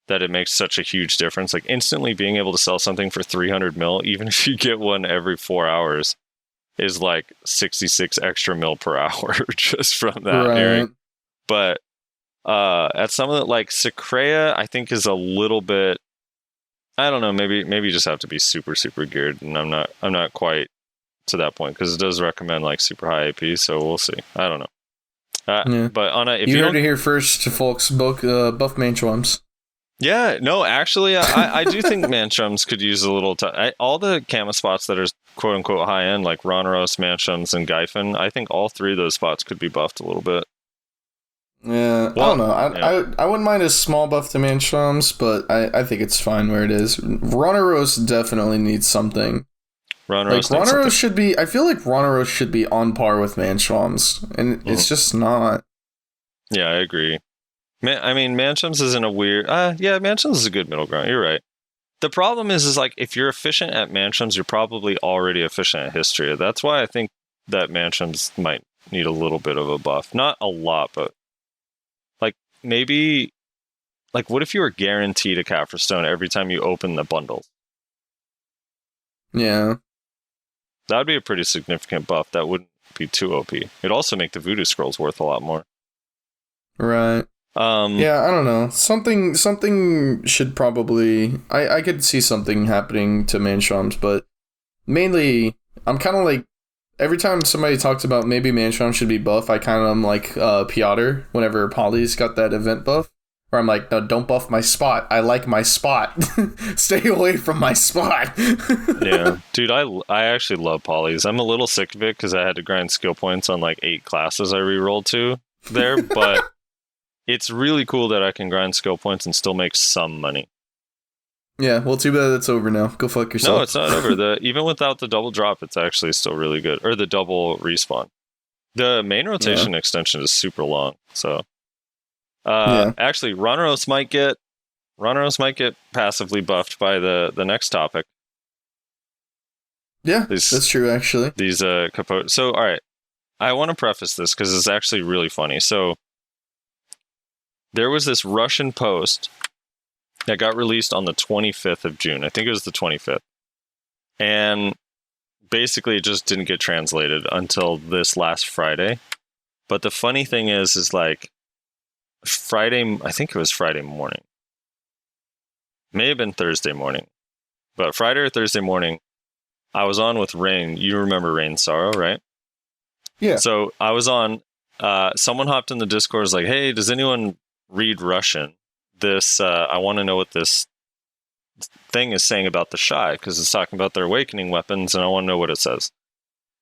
that it makes such a huge difference. Like instantly being able to sell something for 300 mil, even if you get one every 4 hours, is like 66 extra mil per hour just from that earring. But at some of the like Secrea, I think is a little bit. I don't know. Maybe you just have to be super super geared, and I'm not quite to that point because it does recommend like super high AP, so we'll see. I don't know. But on if you heard it here first, folks. Buff Manchwums. Yeah, no, actually, I do think Manchums could use a little. All the camo spots that are quote unquote high end, like Ronaros, Manchums, and Gyfin, I think all 3 of those spots could be buffed a little bit. Yeah, well, I don't know. I wouldn't mind a small buff to Manchums, but I think it's fine where it is. Ronaros definitely needs something. Ronaros should be. I feel like Ronaros should be on par with Manchums, and it's just not. Yeah, I agree. I mean, Manchums isn't a weird. Manchums is a good middle ground. You're right. The problem is like if you're efficient at Manchums, you're probably already efficient at Hystria. That's why I think that Manchums might need a little bit of a buff. Not a lot, but like maybe. Like, what if you were guaranteed a Kaffir Stone every time you open the bundles? Yeah. That would be a pretty significant buff that wouldn't be too OP. It'd also make the Voodoo Scrolls worth a lot more. Right. Yeah, I don't know. Something should probably... I could see something happening to Manshroms, but mainly, I'm kind of like... Every time somebody talks about maybe Manshrom should be buff, I kind of am like Piotr whenever Polly's got that event buff. Where I'm like, no, don't buff my spot. I like my spot. Stay away from my spot. Yeah. Dude, I actually love Polys. I'm a little sick of it because I had to grind skill points on like 8 classes I rerolled to there, but it's really cool that I can grind skill points and still make some money. Yeah, well, too bad it's over now. Go fuck yourself. No, it's not over. Even without the double drop, it's actually still really good. Or the double respawn. The main rotation extension is super long, so... Actually, Ronaros might get passively buffed by the next topic. Yeah, that's true, actually. These Capotia. So, all right, I want to preface this because it's actually really funny. So, there was this Russian post that got released on the 25th of June. I think it was the 25th, and basically, it just didn't get translated until this last Friday. But the funny thing is like. Friday, I think it was Friday morning. May have been Thursday morning. But Friday or Thursday morning, I was on with Rain. You remember Rain Sorrow, right? Yeah. So I was on, someone hopped in the Discord, was like, hey, does anyone read Russian? I want to know what this thing is saying about the Shy, because it's talking about their awakening weapons, and I want to know what it says.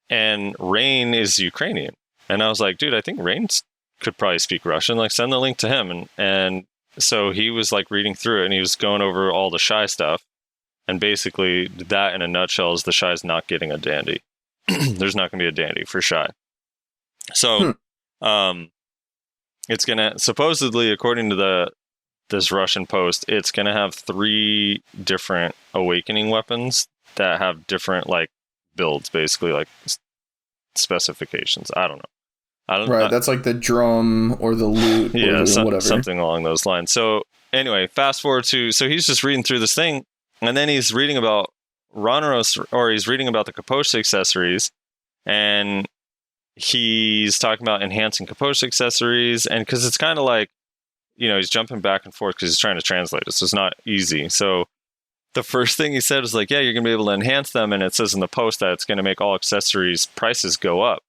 And Rain is Ukrainian. And I was like, dude, I think Rain's could probably speak Russian, like send the link to him. And so he was like reading through it and he was going over all the Shy stuff. And basically that in a nutshell is the Shy's not getting a dandy. There's not going to be a dandy for Shy. So, it's going to, supposedly, according to this Russian post, it's going to have 3 different awakening weapons that have different like builds, basically like specifications. I don't know. That's like the drum or the lute or whatever. Something along those lines. So anyway, fast forward to, so he's just reading through this thing, and then he's reading about Ronaros, or he's reading about the Capotia Accessories, and he's talking about enhancing Capotia Accessories, and because it's kind of like, he's jumping back and forth because he's trying to translate it, so it's not easy. So the first thing he said was like, yeah, you're going to be able to enhance them, and it says in the post that it's going to make all accessories prices go up.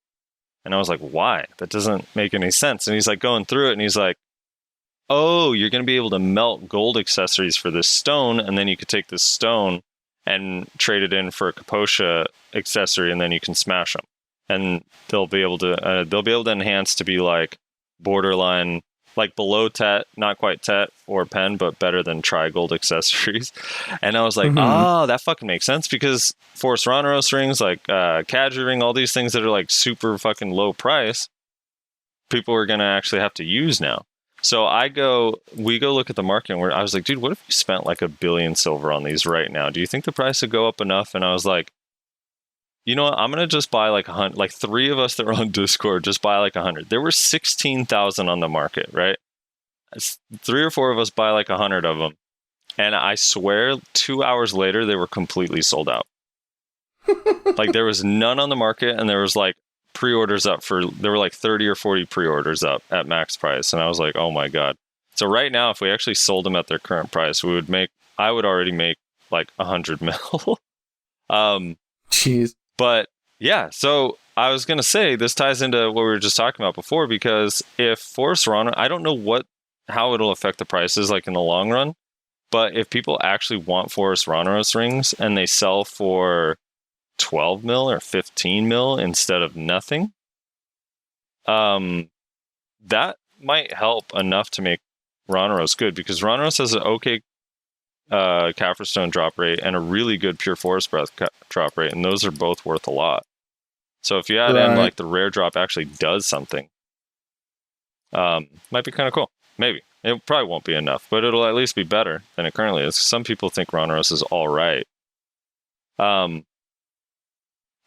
And I was like, why? That doesn't make any sense. And he's like going through it and he's like, oh, you're going to be able to melt gold accessories for this stone. And then you could take this stone and trade it in for a Capotia accessory, and then you can smash them. And they'll be able to enhance to be like borderline, like below Tet, not quite Tet or Pen, but better than Tri-Gold accessories. And I was like, that fucking makes sense, because Force Ronaros rings, like Kadri ring, all these things that are like super fucking low price, people are going to actually have to use now. So we go look at the market, and I was like, dude, what if we spent like $1 billion silver on these right now? Do you think the price would go up enough? And I was like, you know what? I'm going to just buy like 100, like 3 of us that were on Discord, just buy like 100. There were 16,000 on the market, right? 3 or 4 of us buy like 100 of them. And I swear 2 hours later, they were completely sold out. Like there was none on the market, and there was like pre-orders up there were like 30 or 40 pre-orders up at max price. And I was like, oh my God. So right now, if we actually sold them at their current price, I would already make like 100 mil. Jeez. But yeah, so I was going to say this ties into what we were just talking about before, because if Force Rana, I don't know how it'll affect the prices like in the long run, but if people actually want Force Ronaros rings and they sell for 12 mil or 15 mil instead of nothing, that might help enough to make Ronaros good, because Ronaros has an okay Kaffir Stone drop rate and a really good Pure Forest Breath drop rate, and those are both worth a lot. So if you add in like the rare drop actually does something, might be kind of cool. Maybe it probably won't be enough, but it'll at least be better than it currently is. Some people think Ronaros is all right.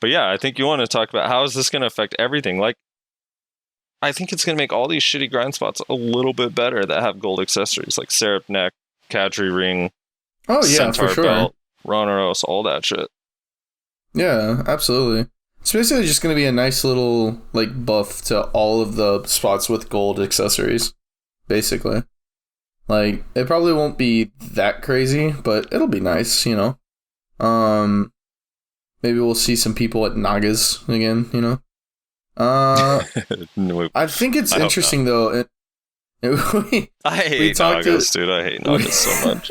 But yeah, I think you want to talk about how is this going to affect everything. Like, I think it's going to make all these shitty grind spots a little bit better that have gold accessories like Seraph Neck, Kadri Ring, oh yeah, Centaur for sure, Belt, Ronaros, all that shit. Yeah, absolutely. It's basically just going to be a nice little like buff to all of the spots with gold accessories, basically. Like, it probably won't be that crazy, but it'll be nice, you know. Maybe we'll see some people at Nagas again, you know. I think it's interesting though. I hate Nagas, dude. I hate Nagas so much.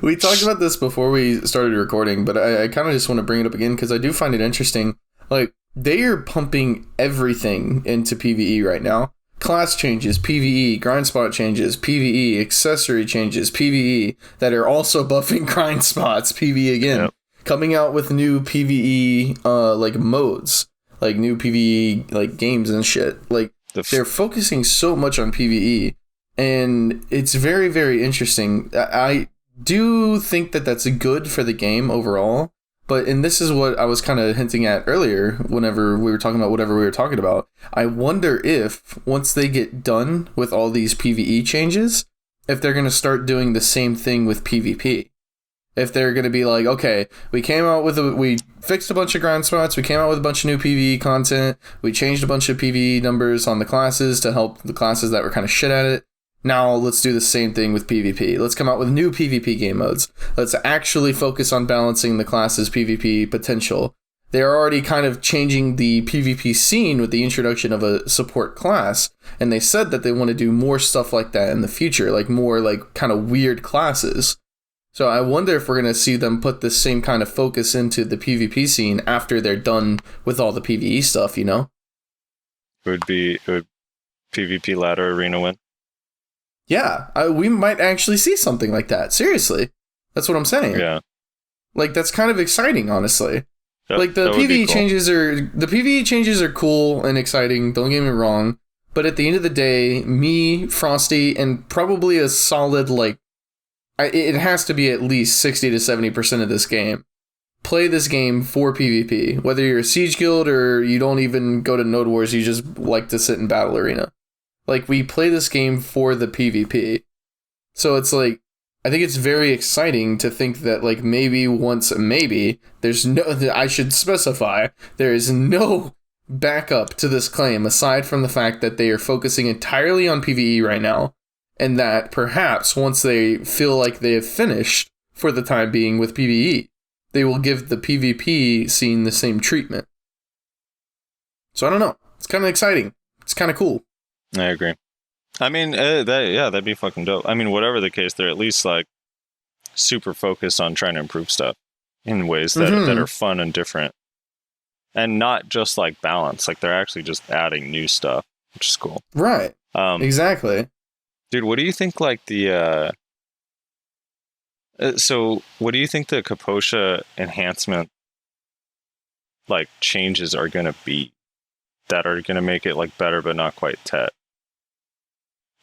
We talked about this before we started recording, but I kind of just want to bring it up again because I do find it interesting. Like, they are pumping everything into PvE right now. Class changes, PvE, grind spot changes, PvE, accessory changes, PvE, that are also buffing grind spots, PvE again. Yep. Coming out with new PvE like modes, like new PvE like games and shit. Like, they're focusing so much on PvE, and it's very, very interesting. I do think that that's good for the game overall, and this is what I was kind of hinting at earlier whenever we were talking about whatever we were talking about. I wonder if, once they get done with all these PvE changes, if they're going to start doing the same thing with PvP. If they're going to be like, okay, we fixed a bunch of grind spots, we came out with a bunch of new PvE content, we changed a bunch of PvE numbers on the classes to help the classes that were kind of shit at it. Now let's do the same thing with PvP. Let's come out with new PvP game modes. Let's actually focus on balancing the class's PvP potential. They're already kind of changing the PvP scene with the introduction of a support class, and they said that they want to do more stuff like that in the future, like more like kind of weird classes. So I wonder if we're going to see them put the same kind of focus into the PvP scene after they're done with all the PvE stuff, you know? Would PvP ladder arena win? Yeah, we might actually see something like that. Seriously. That's what I'm saying. Yeah. Like, that's kind of exciting, honestly. Like, the PvE changes are cool and exciting, don't get me wrong. But at the end of the day, me, Frosty, and probably a solid, like, it has to be at least 60 to 70% of this game. Play this game for PvP. Whether you're a Siege Guild or you don't even go to Node Wars, you just like to sit in Battle Arena. Like, we play this game for the PvP. So it's like, I think it's very exciting to think that, like, I should specify, there is no backup to this claim aside from the fact that they are focusing entirely on PvE right now, and that perhaps once they feel like they have finished, for the time being, with PvE, they will give the PvP scene the same treatment. So I don't know. It's kind of exciting. It's kind of cool. I agree. I mean, that'd be fucking dope. I mean, whatever the case, they're at least like super focused on trying to improve stuff in ways that are fun and different, and not just like balance. Like, they're actually just adding new stuff, which is cool. Right. Exactly. Dude, what do you think? Like the so what do you think the Capotia enhancement like changes are going to be that are going to make it like better but not quite tet?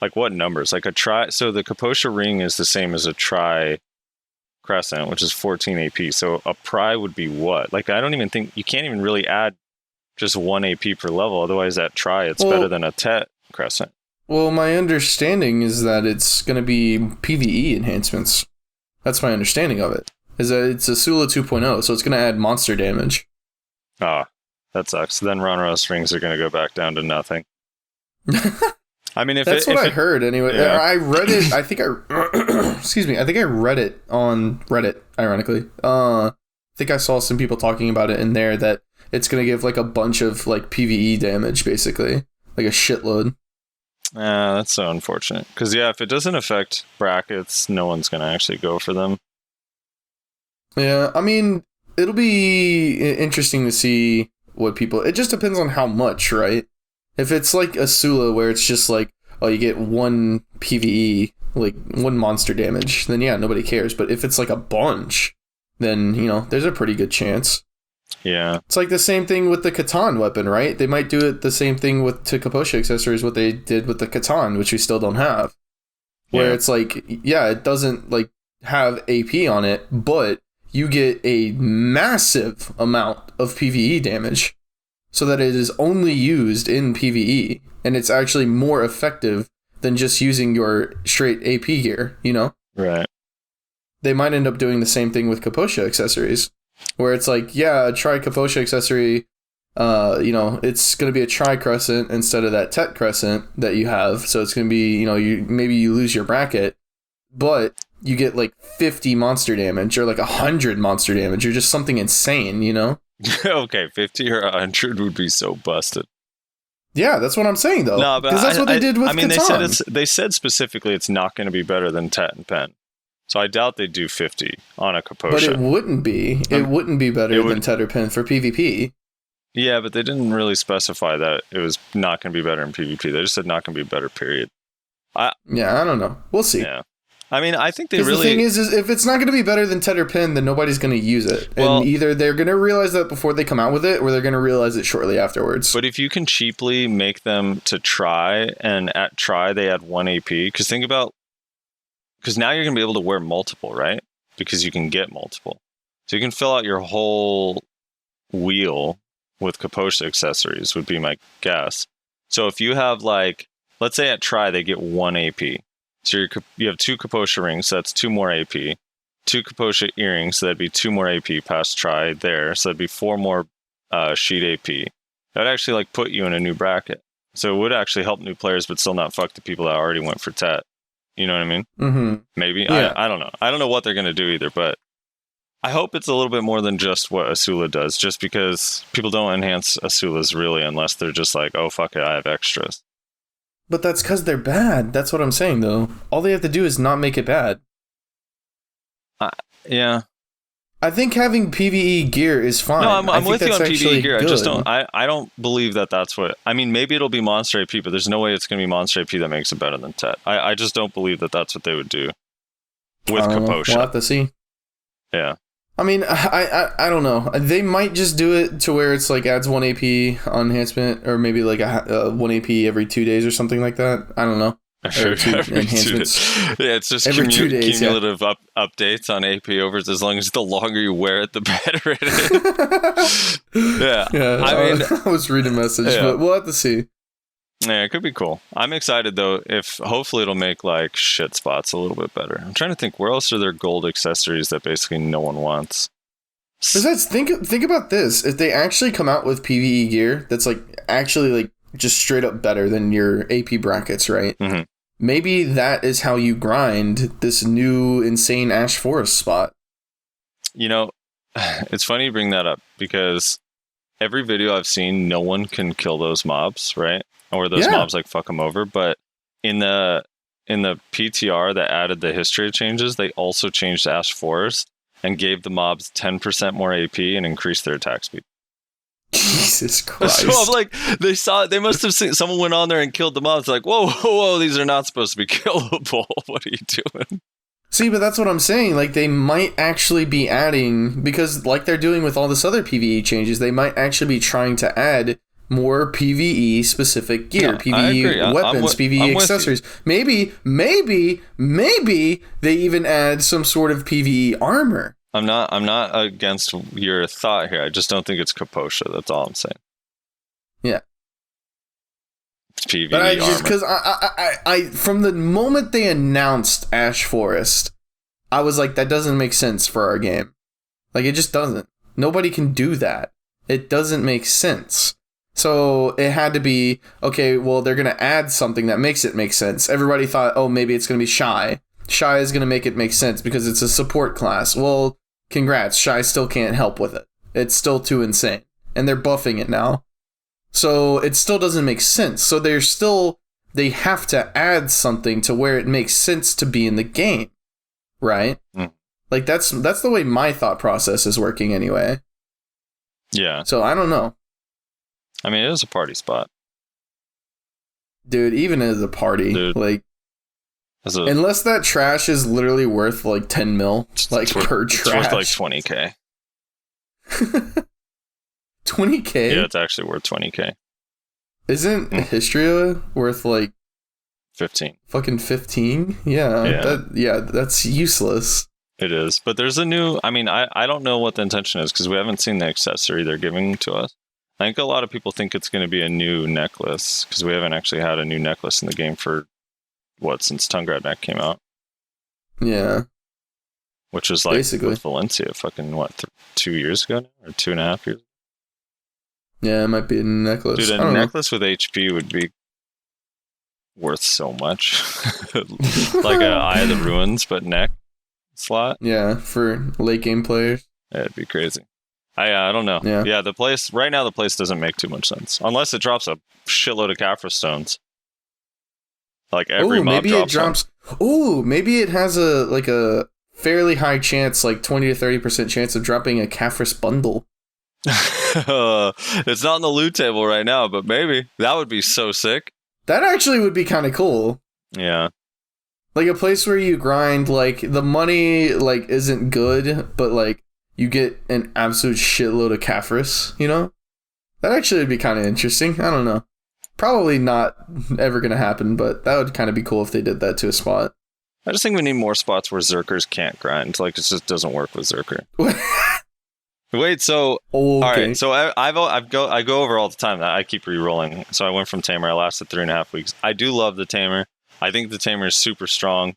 Like, what numbers? Like so the Capotia ring is the same as a tri crescent, which is 14 AP. So a pry would be what? Like, I don't even think you can't even really add just 1 AP per level. Otherwise, that tri, it's better than a tet crescent. Well, my understanding is that it's going to be PvE enhancements. That's my understanding of it. Is that it's a Sula 2.0, so it's going to add monster damage. Ah, that sucks. Then Ronros rings are going to go back down to nothing. I mean, that's what I heard anyway. Yeah. I read it. I think excuse me. I think I read it on Reddit. Ironically, I think I saw some people talking about it in there that it's going to give like a bunch of like PvE damage, basically, like a shitload. That's so unfortunate. Because if it doesn't affect brackets, no one's going to actually go for them. Yeah, I mean, it'll be interesting to see what people. It just depends on how much, right? If it's like a Sula where it's just like, oh, you get 1 PvE, like 1 monster damage, then yeah, nobody cares. But if it's like a bunch, then, you know, there's a pretty good chance. Yeah. It's like the same thing with the Catan weapon, right? They might do it the same thing to Capotia Accessories, what they did with the Catan, which we still don't have. Where it's like, yeah, it doesn't like have AP on it, but you get a massive amount of PvE damage. So that it is only used in PvE, and it's actually more effective than just using your straight AP gear, you know? Right. They might end up doing the same thing with Capotia Accessories. where it's like, yeah, try Capotia accessory. It's going to be a tri-crescent instead of that tet crescent that you have. So it's going to be, maybe you lose your bracket, but you get like 50 monster damage or like 100 monster damage or just something insane, Okay, 50 or 100 would be so busted. Yeah, that's what I'm saying though. No, but because that's what they did with Catan. They said specifically it's not going to be better than tet and pen. So I doubt they do 50 on a Capotia. But it wouldn't be. It wouldn't be better than tet or pen for PvP. Yeah, but they didn't really specify that it was not going to be better in PvP. They just said not going to be better, period. I don't know. We'll see. Yeah. I mean, I think they really... the thing is if it's not going to be better than tet or pen, then nobody's going to use it. Well, and either they're going to realize that before they come out with it, or they're going to realize it shortly afterwards. But if you can cheaply make them to try, and at try they add 1 AP, because think about... Because now you're going to be able to wear multiple, right? Because you can get multiple. So you can fill out your whole wheel with Capotia accessories, would be my guess. So if you have like, let's say at try they get 1 AP. So you have 2 Capotia rings, so that's 2 more AP. 2 Capotia earrings, so that'd be 2 more AP past try there. So that'd be 4 more sheet AP. That would actually like put you in a new bracket. So it would actually help new players, but still not fuck the people that already went for tet. You know what I mean? Mm-hmm. Maybe. Yeah. I don't know. I don't know what they're going to do either, but I hope it's a little bit more than just what Asula does, just because people don't enhance Asulas really unless they're just like, oh, fuck it, I have extras. But that's because they're bad. That's what I'm saying, though. All they have to do is not make it bad. Yeah. I think having PvE gear is fine. No, I'm with you on PvE gear. Good. I just don't. I don't believe that that's what. I mean, maybe it'll be Monster AP, but there's no way it's going to be Monster AP that makes it better than tet. I just don't believe that that's what they would do with Capotia. We'll have to see. Yeah. I mean, I don't know. They might just do it to where it's like adds 1 AP on enhancement, or maybe like a 1 AP every 2 days or something like that. I don't know. Every 2 days. Yeah, it's just every 2 days, cumulative updates on AP overs. As long as the longer you wear it, the better it is. Yeah. I mean, I was reading a message, but we'll have to see. Yeah, it could be cool. I'm excited though. If hopefully it'll make like shit spots a little bit better. I'm trying to think where else are there gold accessories that basically no one wants. Besides, think about this. If they actually come out with PvE gear that's like actually like just straight up better than your AP brackets, right? Mm-hmm. Maybe that is how you grind this new insane Ash Forest spot. You know, it's funny you bring that up because every video I've seen, no one can kill those mobs, right? Or those mobs like fuck them over. But in the PTR that added the Hystria changes, they also changed Ash Forest and gave the mobs 10% more AP and increased their attack speed. Jesus Christ. So I'm like, they must have seen, someone went on there and killed the mobs. Like, whoa, these are not supposed to be killable. What are you doing? See, but that's what I'm saying. Like, they might actually be adding, because like they're doing with all this other PvE changes, they might actually be trying to add more PvE specific gear, PvE weapons, PvE accessories. Maybe they even add some sort of PvE armor. I'm not against your thought here. I just don't think it's Capotia. That's all I'm saying. Yeah. It's PvE but I just, armor. because I from the moment they announced Ash Forest, I was like, that doesn't make sense for our game. Like, it just doesn't. Nobody can do that. It doesn't make sense. So it had to be, okay, well, they're going to add something that makes it make sense. Everybody thought, oh, maybe it's going to be Shy. Shy is going to make it make sense because it's a support class. Well, congrats. Shy still can't help with it. It's still too insane. And they're buffing it now. So it still doesn't make sense. So they have to add something to where it makes sense to be in the game. Right? Mm. Like, that's the way my thought process is working anyway. Yeah. So I don't know. I mean, it is a party spot. Dude, even as a party, like, unless that trash is literally worth like 10 mil, like per trash. It's worth like 20k. 20k? Yeah, it's actually worth 20k. Isn't Hystria worth like 15? Fucking 15? Yeah. That's useless. It is. But there's a new, I mean, I don't know what the intention is because we haven't seen the accessory they're giving to us. I think a lot of people think it's going to be a new necklace because we haven't actually had a new necklace in the game for since Tungrad Neck came out. Yeah. which was like Basically. with Valencia, fucking what, 2 years ago now? Or 2.5 years? Yeah, it might be a necklace. Dude, I a don't necklace with HP would be worth so much. Like a Eye of the Ruins, but neck slot. Yeah, for late game players. It'd be crazy. I don't know. Yeah. The place right now, the place doesn't make too much sense unless it drops a shitload of Caphras stones. Like every mob maybe it drops. drops. Ooh, maybe it has a fairly high chance, like 20 to 30% chance of dropping a Caphras bundle. It's not on the loot table right now, but maybe that would be so sick. That actually would be kind of cool. Yeah. Like a place where you grind, like the money like isn't good, but like you get an absolute shitload of Caphras, you know? That actually would be kind of interesting. I don't know. Probably not ever going to happen, but that would kind of be cool if they did that to a spot. I just think we need more spots where Zerkers can't grind. Like, it just doesn't work with Zerker. Wait, so... Okay. All right, so I go over all the time. I keep re-rolling. So I went from Tamer. I lasted 3.5 weeks. I do love the Tamer. I think the Tamer is super strong.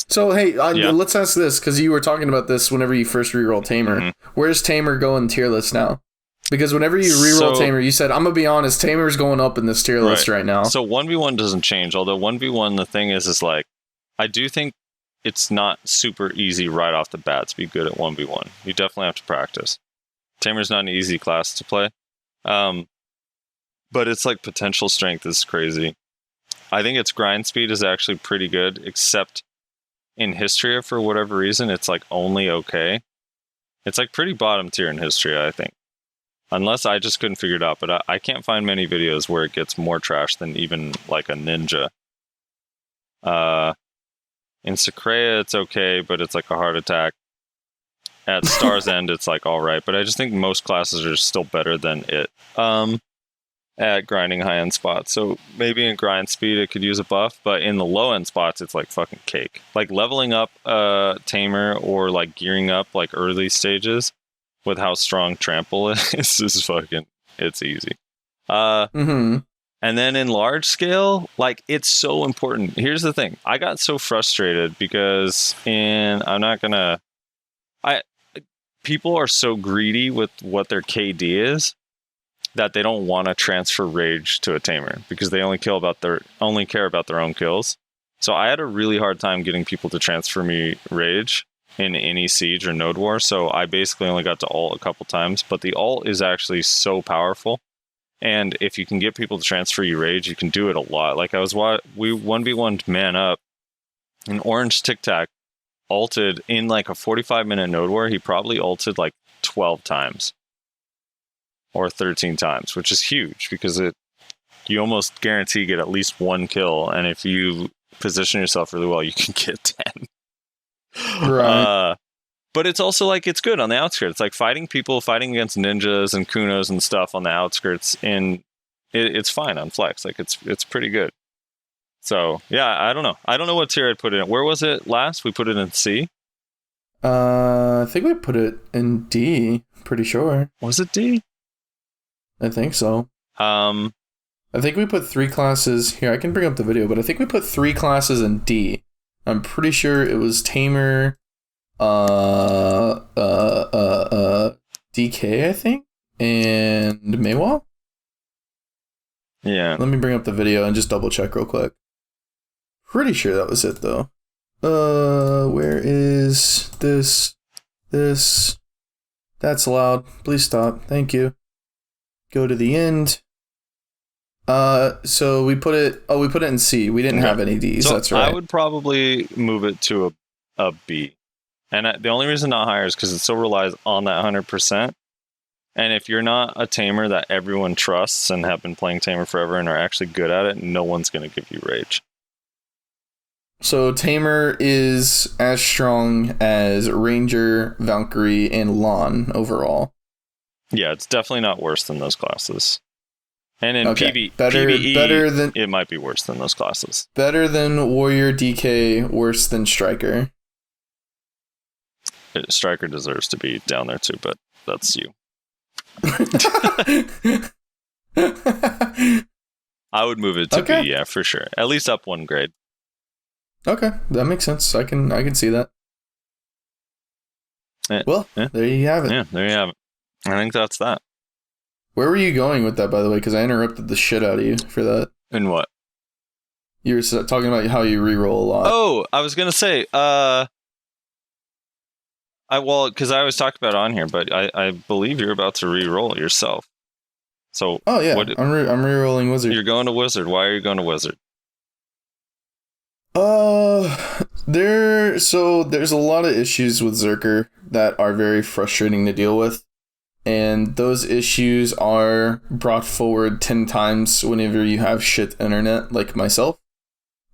So, hey, yeah. Let's ask this, because you were talking about this whenever you first re-roll Tamer. Mm-hmm. Where's Tamer going tier list now? Because whenever you re-roll Tamer, you said, I'm going to be honest, Tamer's going up in this tier list right now. So 1v1 doesn't change, although 1v1, the thing is like, I do think it's not super easy right off the bat to be good at 1v1. You definitely have to practice. Tamer's not an easy class to play. But it's like potential strength is crazy. I think its grind speed is actually pretty good, except in Hystria, for whatever reason, it's like only okay. It's like pretty bottom tier in Hystria, I think. Unless I just couldn't figure it out, but I can't find many videos where it gets more trash than even like a ninja. In Secrea, it's okay, but it's like a heart attack. At Star's End, it's like alright, but I just think most classes are still better than it. At grinding high-end spots. So maybe in grind speed it could use a buff, but in the low-end spots it's like fucking cake. Like leveling up Tamer or like gearing up like early stages with how strong Trample is fucking, it's easy. And then in large scale, like it's so important. Here's the thing. I got so frustrated because people are so greedy with what their KD is that they don't want to transfer rage to a Tamer because they only care about their own kills. So I had a really hard time getting people to transfer me rage in any siege or node war. So I basically only got to ult a couple times, but the ult is actually so powerful. And if you can get people to transfer you rage, you can do it a lot. Like we 1v1'd man up, and Orange Tic Tac ulted in like a 45-minute node war. He probably ulted like 12 times. Or 13 times, which is huge because you almost guarantee you get at least one kill, and if you position yourself really well, you can get 10. Right. But it's also like it's good on the outskirts. It's like fighting against ninjas and kunos and stuff on the outskirts, and it's fine on flex. Like it's pretty good. So yeah, I don't know. I don't know what tier I'd put it in. Where was it last? We put it in C. I think we put it in D. Pretty sure. Was it D? I think so. I think we put 3 classes here. I can bring up the video, but I think we put 3 classes in D. I'm pretty sure it was Tamer, DK, I think, and Maywa. Yeah. Let me bring up the video and just double check real quick. Pretty sure that was it though. Where is this? That's loud. Please stop. Thank you. Go to the end. So we put it in C. We didn't have any Ds. So that's right. I would probably move it to a B. And the only reason not higher is because it still relies on that 100%. And if you're not a Tamer that everyone trusts and have been playing Tamer forever and are actually good at it, no one's going to give you rage. So Tamer is as strong as Ranger, Valkyrie, and Lon overall. Yeah, it's definitely not worse than those classes. And in PvE, better than, it might be worse than those classes. Better than Warrior, DK, worse than Striker. Striker deserves to be down there too, but that's you. I would move it to B, yeah, for sure. At least up 1 grade. Okay, that makes sense. I can see that. Well, yeah. there you have it. Yeah, there you have it. I think that's that. Where were you going with that, by the way? Because I interrupted the shit out of you for that. In what? You were talking about how you reroll a lot. Oh, I was gonna say, because I always talk about it on here, but I believe you're about to reroll yourself. So. Oh yeah, I'm rerolling Wizard. You're going to Wizard. Why are you going to Wizard? There's a lot of issues with Zerker that are very frustrating to deal with. And those issues are brought forward 10 times whenever you have shit internet, like myself.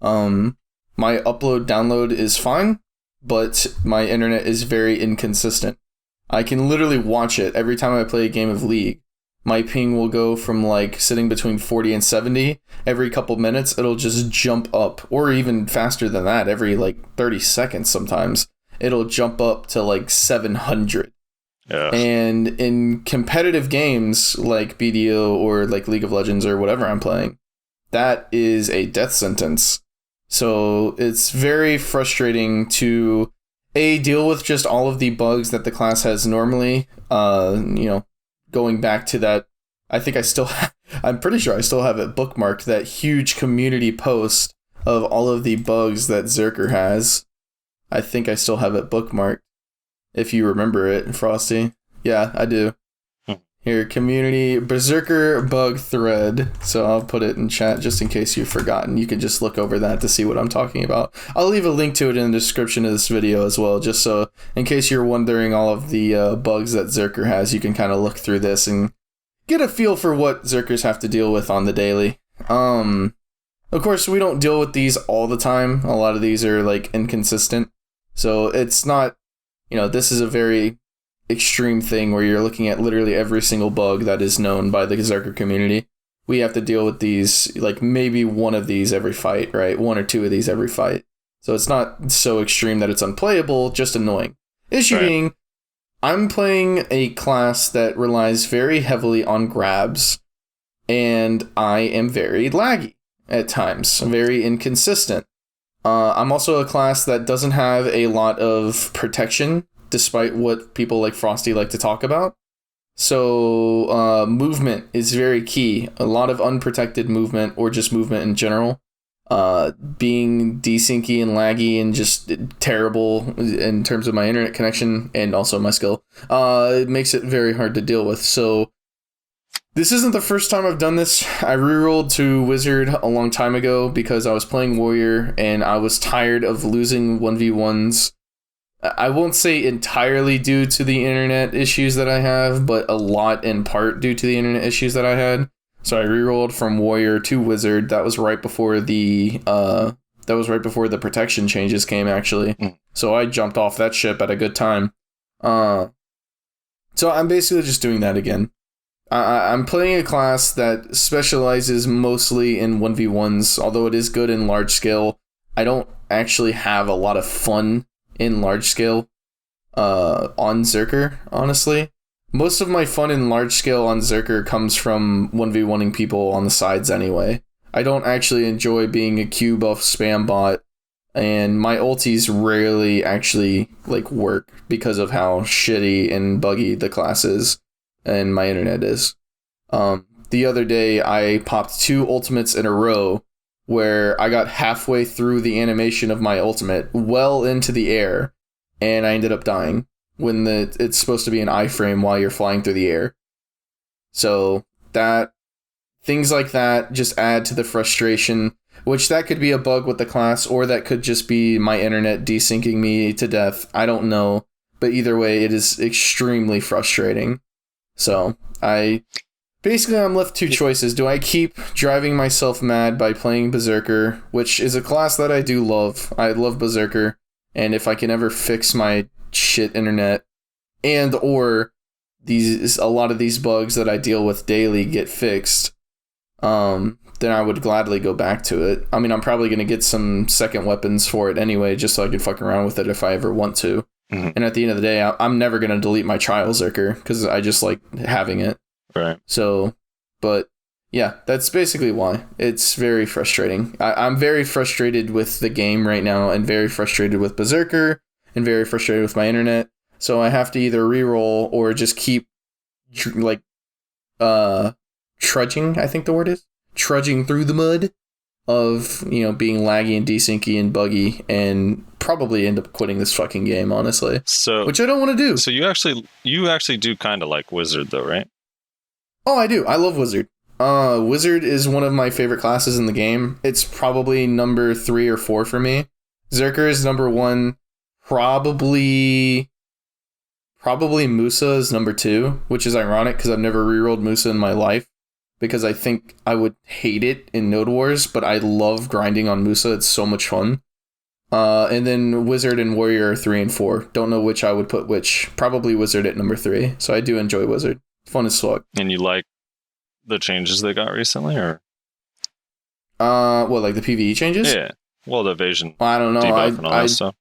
My upload download is fine, but my internet is very inconsistent. I can literally watch it every time I play a game of League. My ping will go from like sitting between 40 and 70. Every couple minutes, it'll just jump up, or even faster than that, every like 30 seconds sometimes. It'll jump up to like 700. Yeah. And in competitive games like BDO or like League of Legends or whatever I'm playing, that is a death sentence. So it's very frustrating to deal with just all of the bugs that the class has normally. Going back to that, I'm pretty sure I still have it bookmarked, that huge community post of all of the bugs that Zerker has. I think I still have it bookmarked. If you remember it, Frosty. Yeah, I do. Here, community Berserker bug thread. So I'll put it in chat just in case you've forgotten. You can just look over that to see what I'm talking about. I'll leave a link to it in the description of this video as well, just so in case you're wondering all of the bugs that Zerker has, you can kind of look through this and get a feel for what Zerkers have to deal with on the daily. Of course, we don't deal with these all the time. A lot of these are like inconsistent. So it's not, this is a very extreme thing where you're looking at literally every single bug that is known by the Zerker community. We have to deal with these, like maybe one of these every fight, right? One or two of these every fight. So it's not so extreme that it's unplayable, just annoying. Issue being, I'm playing a class that relies very heavily on grabs, and I am very laggy at times, very inconsistent. I'm also a class that doesn't have a lot of protection, despite what people like Frosty like to talk about. So movement is very key. A lot of unprotected movement, or just movement in general. Being desyncy and laggy and just terrible in terms of my internet connection and also my skill, it makes it very hard to deal with. So this isn't the first time I've done this. I rerolled to Wizard a long time ago because I was playing Warrior and I was tired of losing 1v1s. I won't say entirely due to the internet issues that I have, but a lot in part due to the internet issues that I had. So I rerolled from Warrior to Wizard. That was right before the protection changes came, actually. So I jumped off that ship at a good time. So I'm basically just doing that again. I'm playing a class that specializes mostly in 1v1s, although it is good in large scale. I don't actually have a lot of fun in large scale on Zerker, honestly. Most of my fun in large scale on Zerker comes from 1v1ing people on the sides anyway. I don't actually enjoy being a Q buff spam bot, and my ultis rarely actually work because of how shitty and buggy the class is and my internet is. The other day I popped 2 ultimates in a row where I got halfway through the animation of my ultimate, well into the air, and I ended up dying when it's supposed to be an iframe while you're flying through the air. So things like that just add to the frustration, which that could be a bug with the class, or that could just be my internet desyncing me to death. I don't know, but either way, it is extremely frustrating. So I'm left 2 choices. Do I keep driving myself mad by playing Berserker, which is a class that I do love. I love Berserker, and if I can ever fix my shit internet and or a lot of these bugs that I deal with daily get fixed, then I would gladly go back to it. I mean, I'm probably going to get some second weapons for it anyway, just so I can fuck around with it if I ever want to. Mm-hmm. And at the end of the day, I'm never going to delete my trial Zerker because I just like having it. Right. So, but yeah, that's basically why. It's very frustrating. I'm very frustrated with the game right now, and very frustrated with Berserker, and very frustrated with my internet. So I have to either reroll or just keep trudging, I think the word is. Trudging through the mud of, being laggy and desyncy and buggy, and probably end up quitting this fucking game, honestly. So, which I don't want to do. So you actually do kind of like Wizard though, right? Oh, I do. I love Wizard. Wizard is one of my favorite classes in the game. It's probably number 3 or 4 for me. Zerker is number 1. Probably Musa is number 2, which is ironic because I've never rerolled Musa in my life because I think I would hate it in Node Wars, but I love grinding on Musa. It's so much fun. And then Wizard and Warrior are 3 and 4. Don't know which I would put which. Probably Wizard at number 3. So I do enjoy Wizard. Fun as fuck. And you like the changes they got recently, or? What, like the PvE changes? Yeah. Well, the evasion. Well, I don't know. Debuff and all that stuff.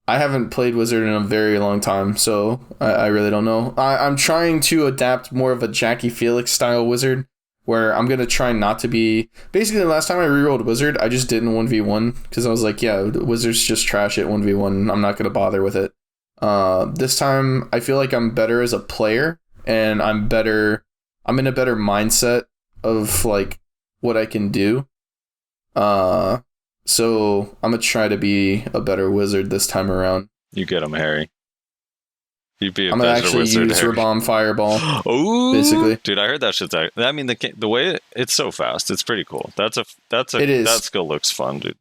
I haven't played Wizard in a very long time, so I really don't know. I'm trying to adapt more of a Jackie Felix style Wizard, where I'm going to try not to be... Basically, the last time I rerolled Wizard, I just didn't 1v1, because I was like, yeah, Wizard's just trash at 1v1, I'm not going to bother with it. This time, I feel like I'm better as a player, and I'm in a better mindset of, like, what I can do. So I'm going to try to be a better Wizard this time around. You get him, Harry. You'd be a I'm going to better actually Wizard, use Harry. Rabomb Fireball. Oh, basically. Dude, I heard that shit's... I mean, the way it's so fast, it's pretty cool. It is. That skill looks fun, dude.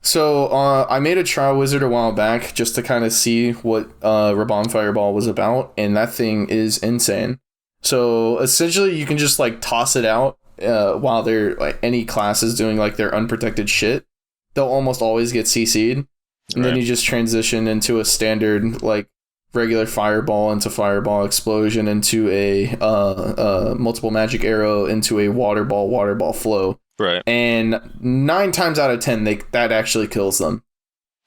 So I made a trial Wizard a while back just to kind of see what Rabomb Fireball was about, and that thing is insane. So essentially, you can just like toss it out while they're like any class is doing like their unprotected shit. They'll almost always get CC'd, and then you just transition into a standard like regular fireball into fireball explosion into a multiple magic arrow into a water ball flow. Right. And 9 times out of 10, that actually kills them.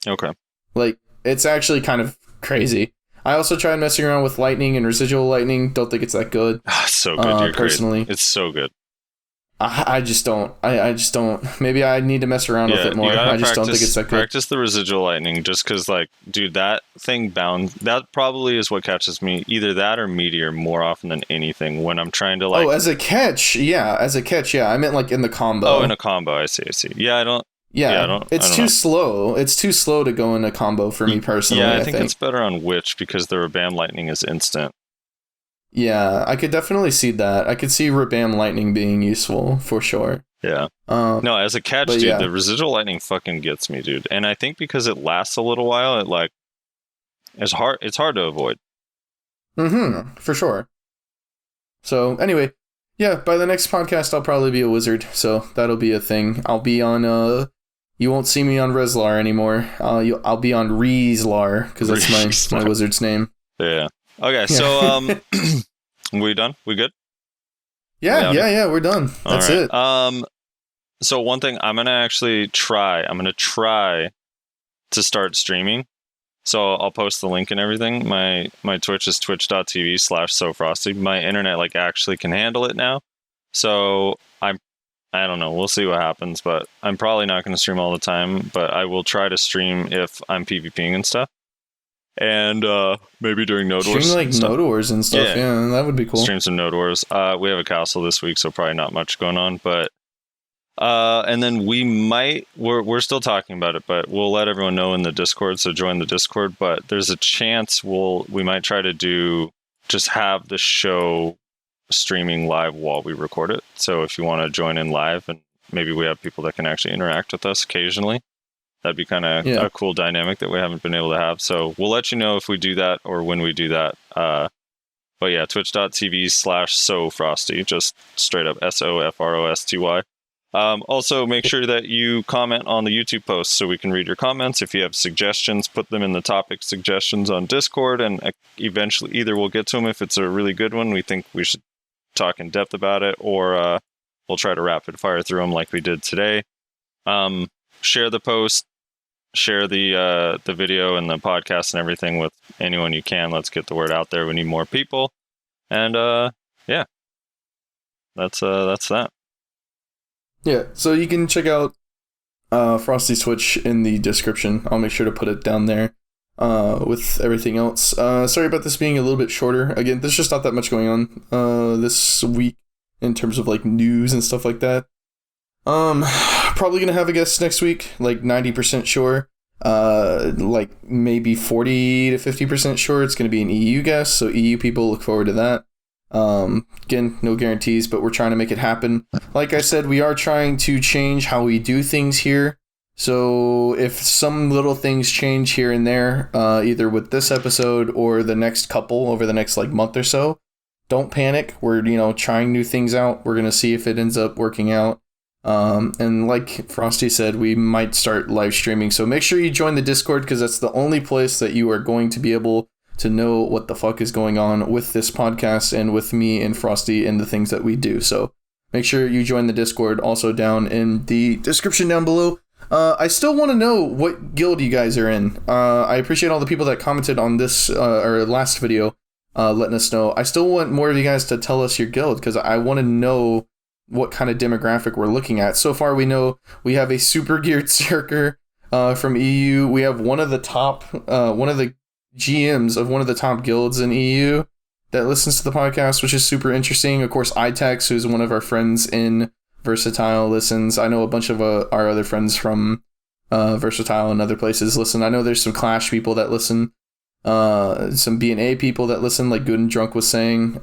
Okay. Like, it's actually kind of crazy. I also tried messing around with lightning and residual lightning. Don't think it's that good. It's so good. You're personally. Great. It's so good. I just don't. I just don't. Maybe I need to mess around with it more. I just don't think it's that good. Practice the residual lightning just because, like, dude, that thing that probably is what catches me. Either that or meteor more often than anything when I'm trying to, like... Oh, as a catch, yeah. I meant, like, in the combo. Oh, in a combo, I see. Yeah, I don't... Yeah, I don't it's too slow. It's too slow to go in a combo for me personally. Yeah, I think it's better on Witch because the Rabam lightning is instant. Yeah, I could definitely see that. I could see Rabam lightning being useful for sure. Yeah. No, as a catch, dude, the residual lightning fucking gets me, dude. And I think because it lasts a little while, it's hard to avoid. Mm-hmm. For sure. So anyway, yeah, by the next podcast I'll probably be a wizard, so that'll be a thing. I'll be on you won't see me on Rezlar anymore. I'll be on Rezlar, because that's my wizard's name. Yeah. Okay, so we done? We good? Yeah, we're done. That's it. So one thing I'm gonna try to start streaming. So I'll post the link and everything. My Twitch is twitch.tv/sofrosty. My internet actually can handle it now. So I don't know. We'll see what happens, but I'm probably not going to stream all the time, but I will try to stream if I'm PvPing and stuff. And maybe during Node Wars. Stream Node Wars and stuff. Yeah, that would be cool. Stream some Node Wars. We have a castle this week, so probably not much going on. But and then we're still talking about it, but we'll let everyone know in the Discord. So join the Discord. But there's a chance we might try to just have the show streaming live while we record it. So if you want to join in live, and maybe we have people that can actually interact with us occasionally. That'd be kind of a cool dynamic that we haven't been able to have. So we'll let you know if we do that or when we do that. But yeah, twitch.tv/sofrosty, just straight up SOFROSTY. Also, make sure that you comment on the YouTube post so we can read your comments. If you have suggestions, put them in the topic suggestions on Discord, and eventually either we'll get to them if it's a really good one. We think we should talk in depth about it, or we'll try to rapid fire through them like we did today. Share the post, share the video and the podcast and everything with anyone you can. Let's get the word out there. We need more people. And yeah, that's that. Yeah, so you can check out Frosty's Twitch in the description. I'll make sure to put it down there. with everything else. Sorry about this being a little bit shorter. Again, there's just not that much going on this week in terms of like news and stuff like that. Probably gonna have a guest next week, like 90% sure. Like maybe 40 to 50% sure it's gonna be an EU guest, so EU people look forward to that. Again, no guarantees, but we're trying to make it happen. Like I said, we are trying to change how we do things here. So if some little things change here and there, either with this episode or the next couple over the next like month or so, don't panic. We're, trying new things out. We're going to see if it ends up working out. And like Frosty said, we might start live streaming. So make sure you join the Discord, because that's the only place that you are going to be able to know what the fuck is going on with this podcast and with me and Frosty and the things that we do. So make sure you join the Discord, also down in the description down below. I still want to know what guild you guys are in. I appreciate all the people that commented on this or last video, letting us know. I still want more of you guys to tell us your guild, because I want to know what kind of demographic we're looking at. So far, we know we have a super geared Zerker from EU. We have one of the GMs of one of the top guilds in EU that listens to the podcast, which is super interesting. Of course, Itex, who's one of our friends in Versatile, listens. I know a bunch of our other friends from Versatile and other places listen. I know there's some Clash people that listen, some B&A people that listen, like Good and Drunk was saying.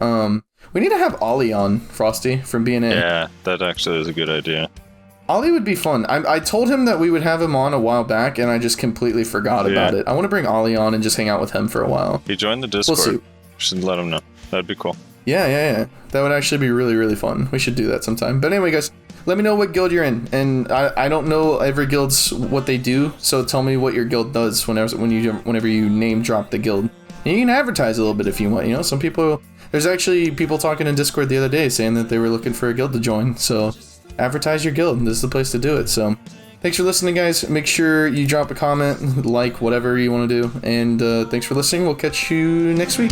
We need to have Ollie on, Frosty, from B&A. Yeah, that actually is a good idea. Ollie would be fun. I told him that we would have him on a while back, and I just completely forgot about it. I want to bring Ollie on and just hang out with him for a while. He joined the Discord. We'll see. Should let him know. That'd be cool. Yeah. That would actually be really, really fun. We should do that sometime. But anyway, guys, let me know what guild you're in. And I don't know every guild's what they do, so tell me what your guild does whenever you name drop the guild. And you can advertise a little bit if you want. Some people... There's actually people talking in Discord the other day saying that they were looking for a guild to join. So advertise your guild. This is the place to do it. So thanks for listening, guys. Make sure you drop a comment, like, whatever you want to do. And thanks for listening. We'll catch you next week.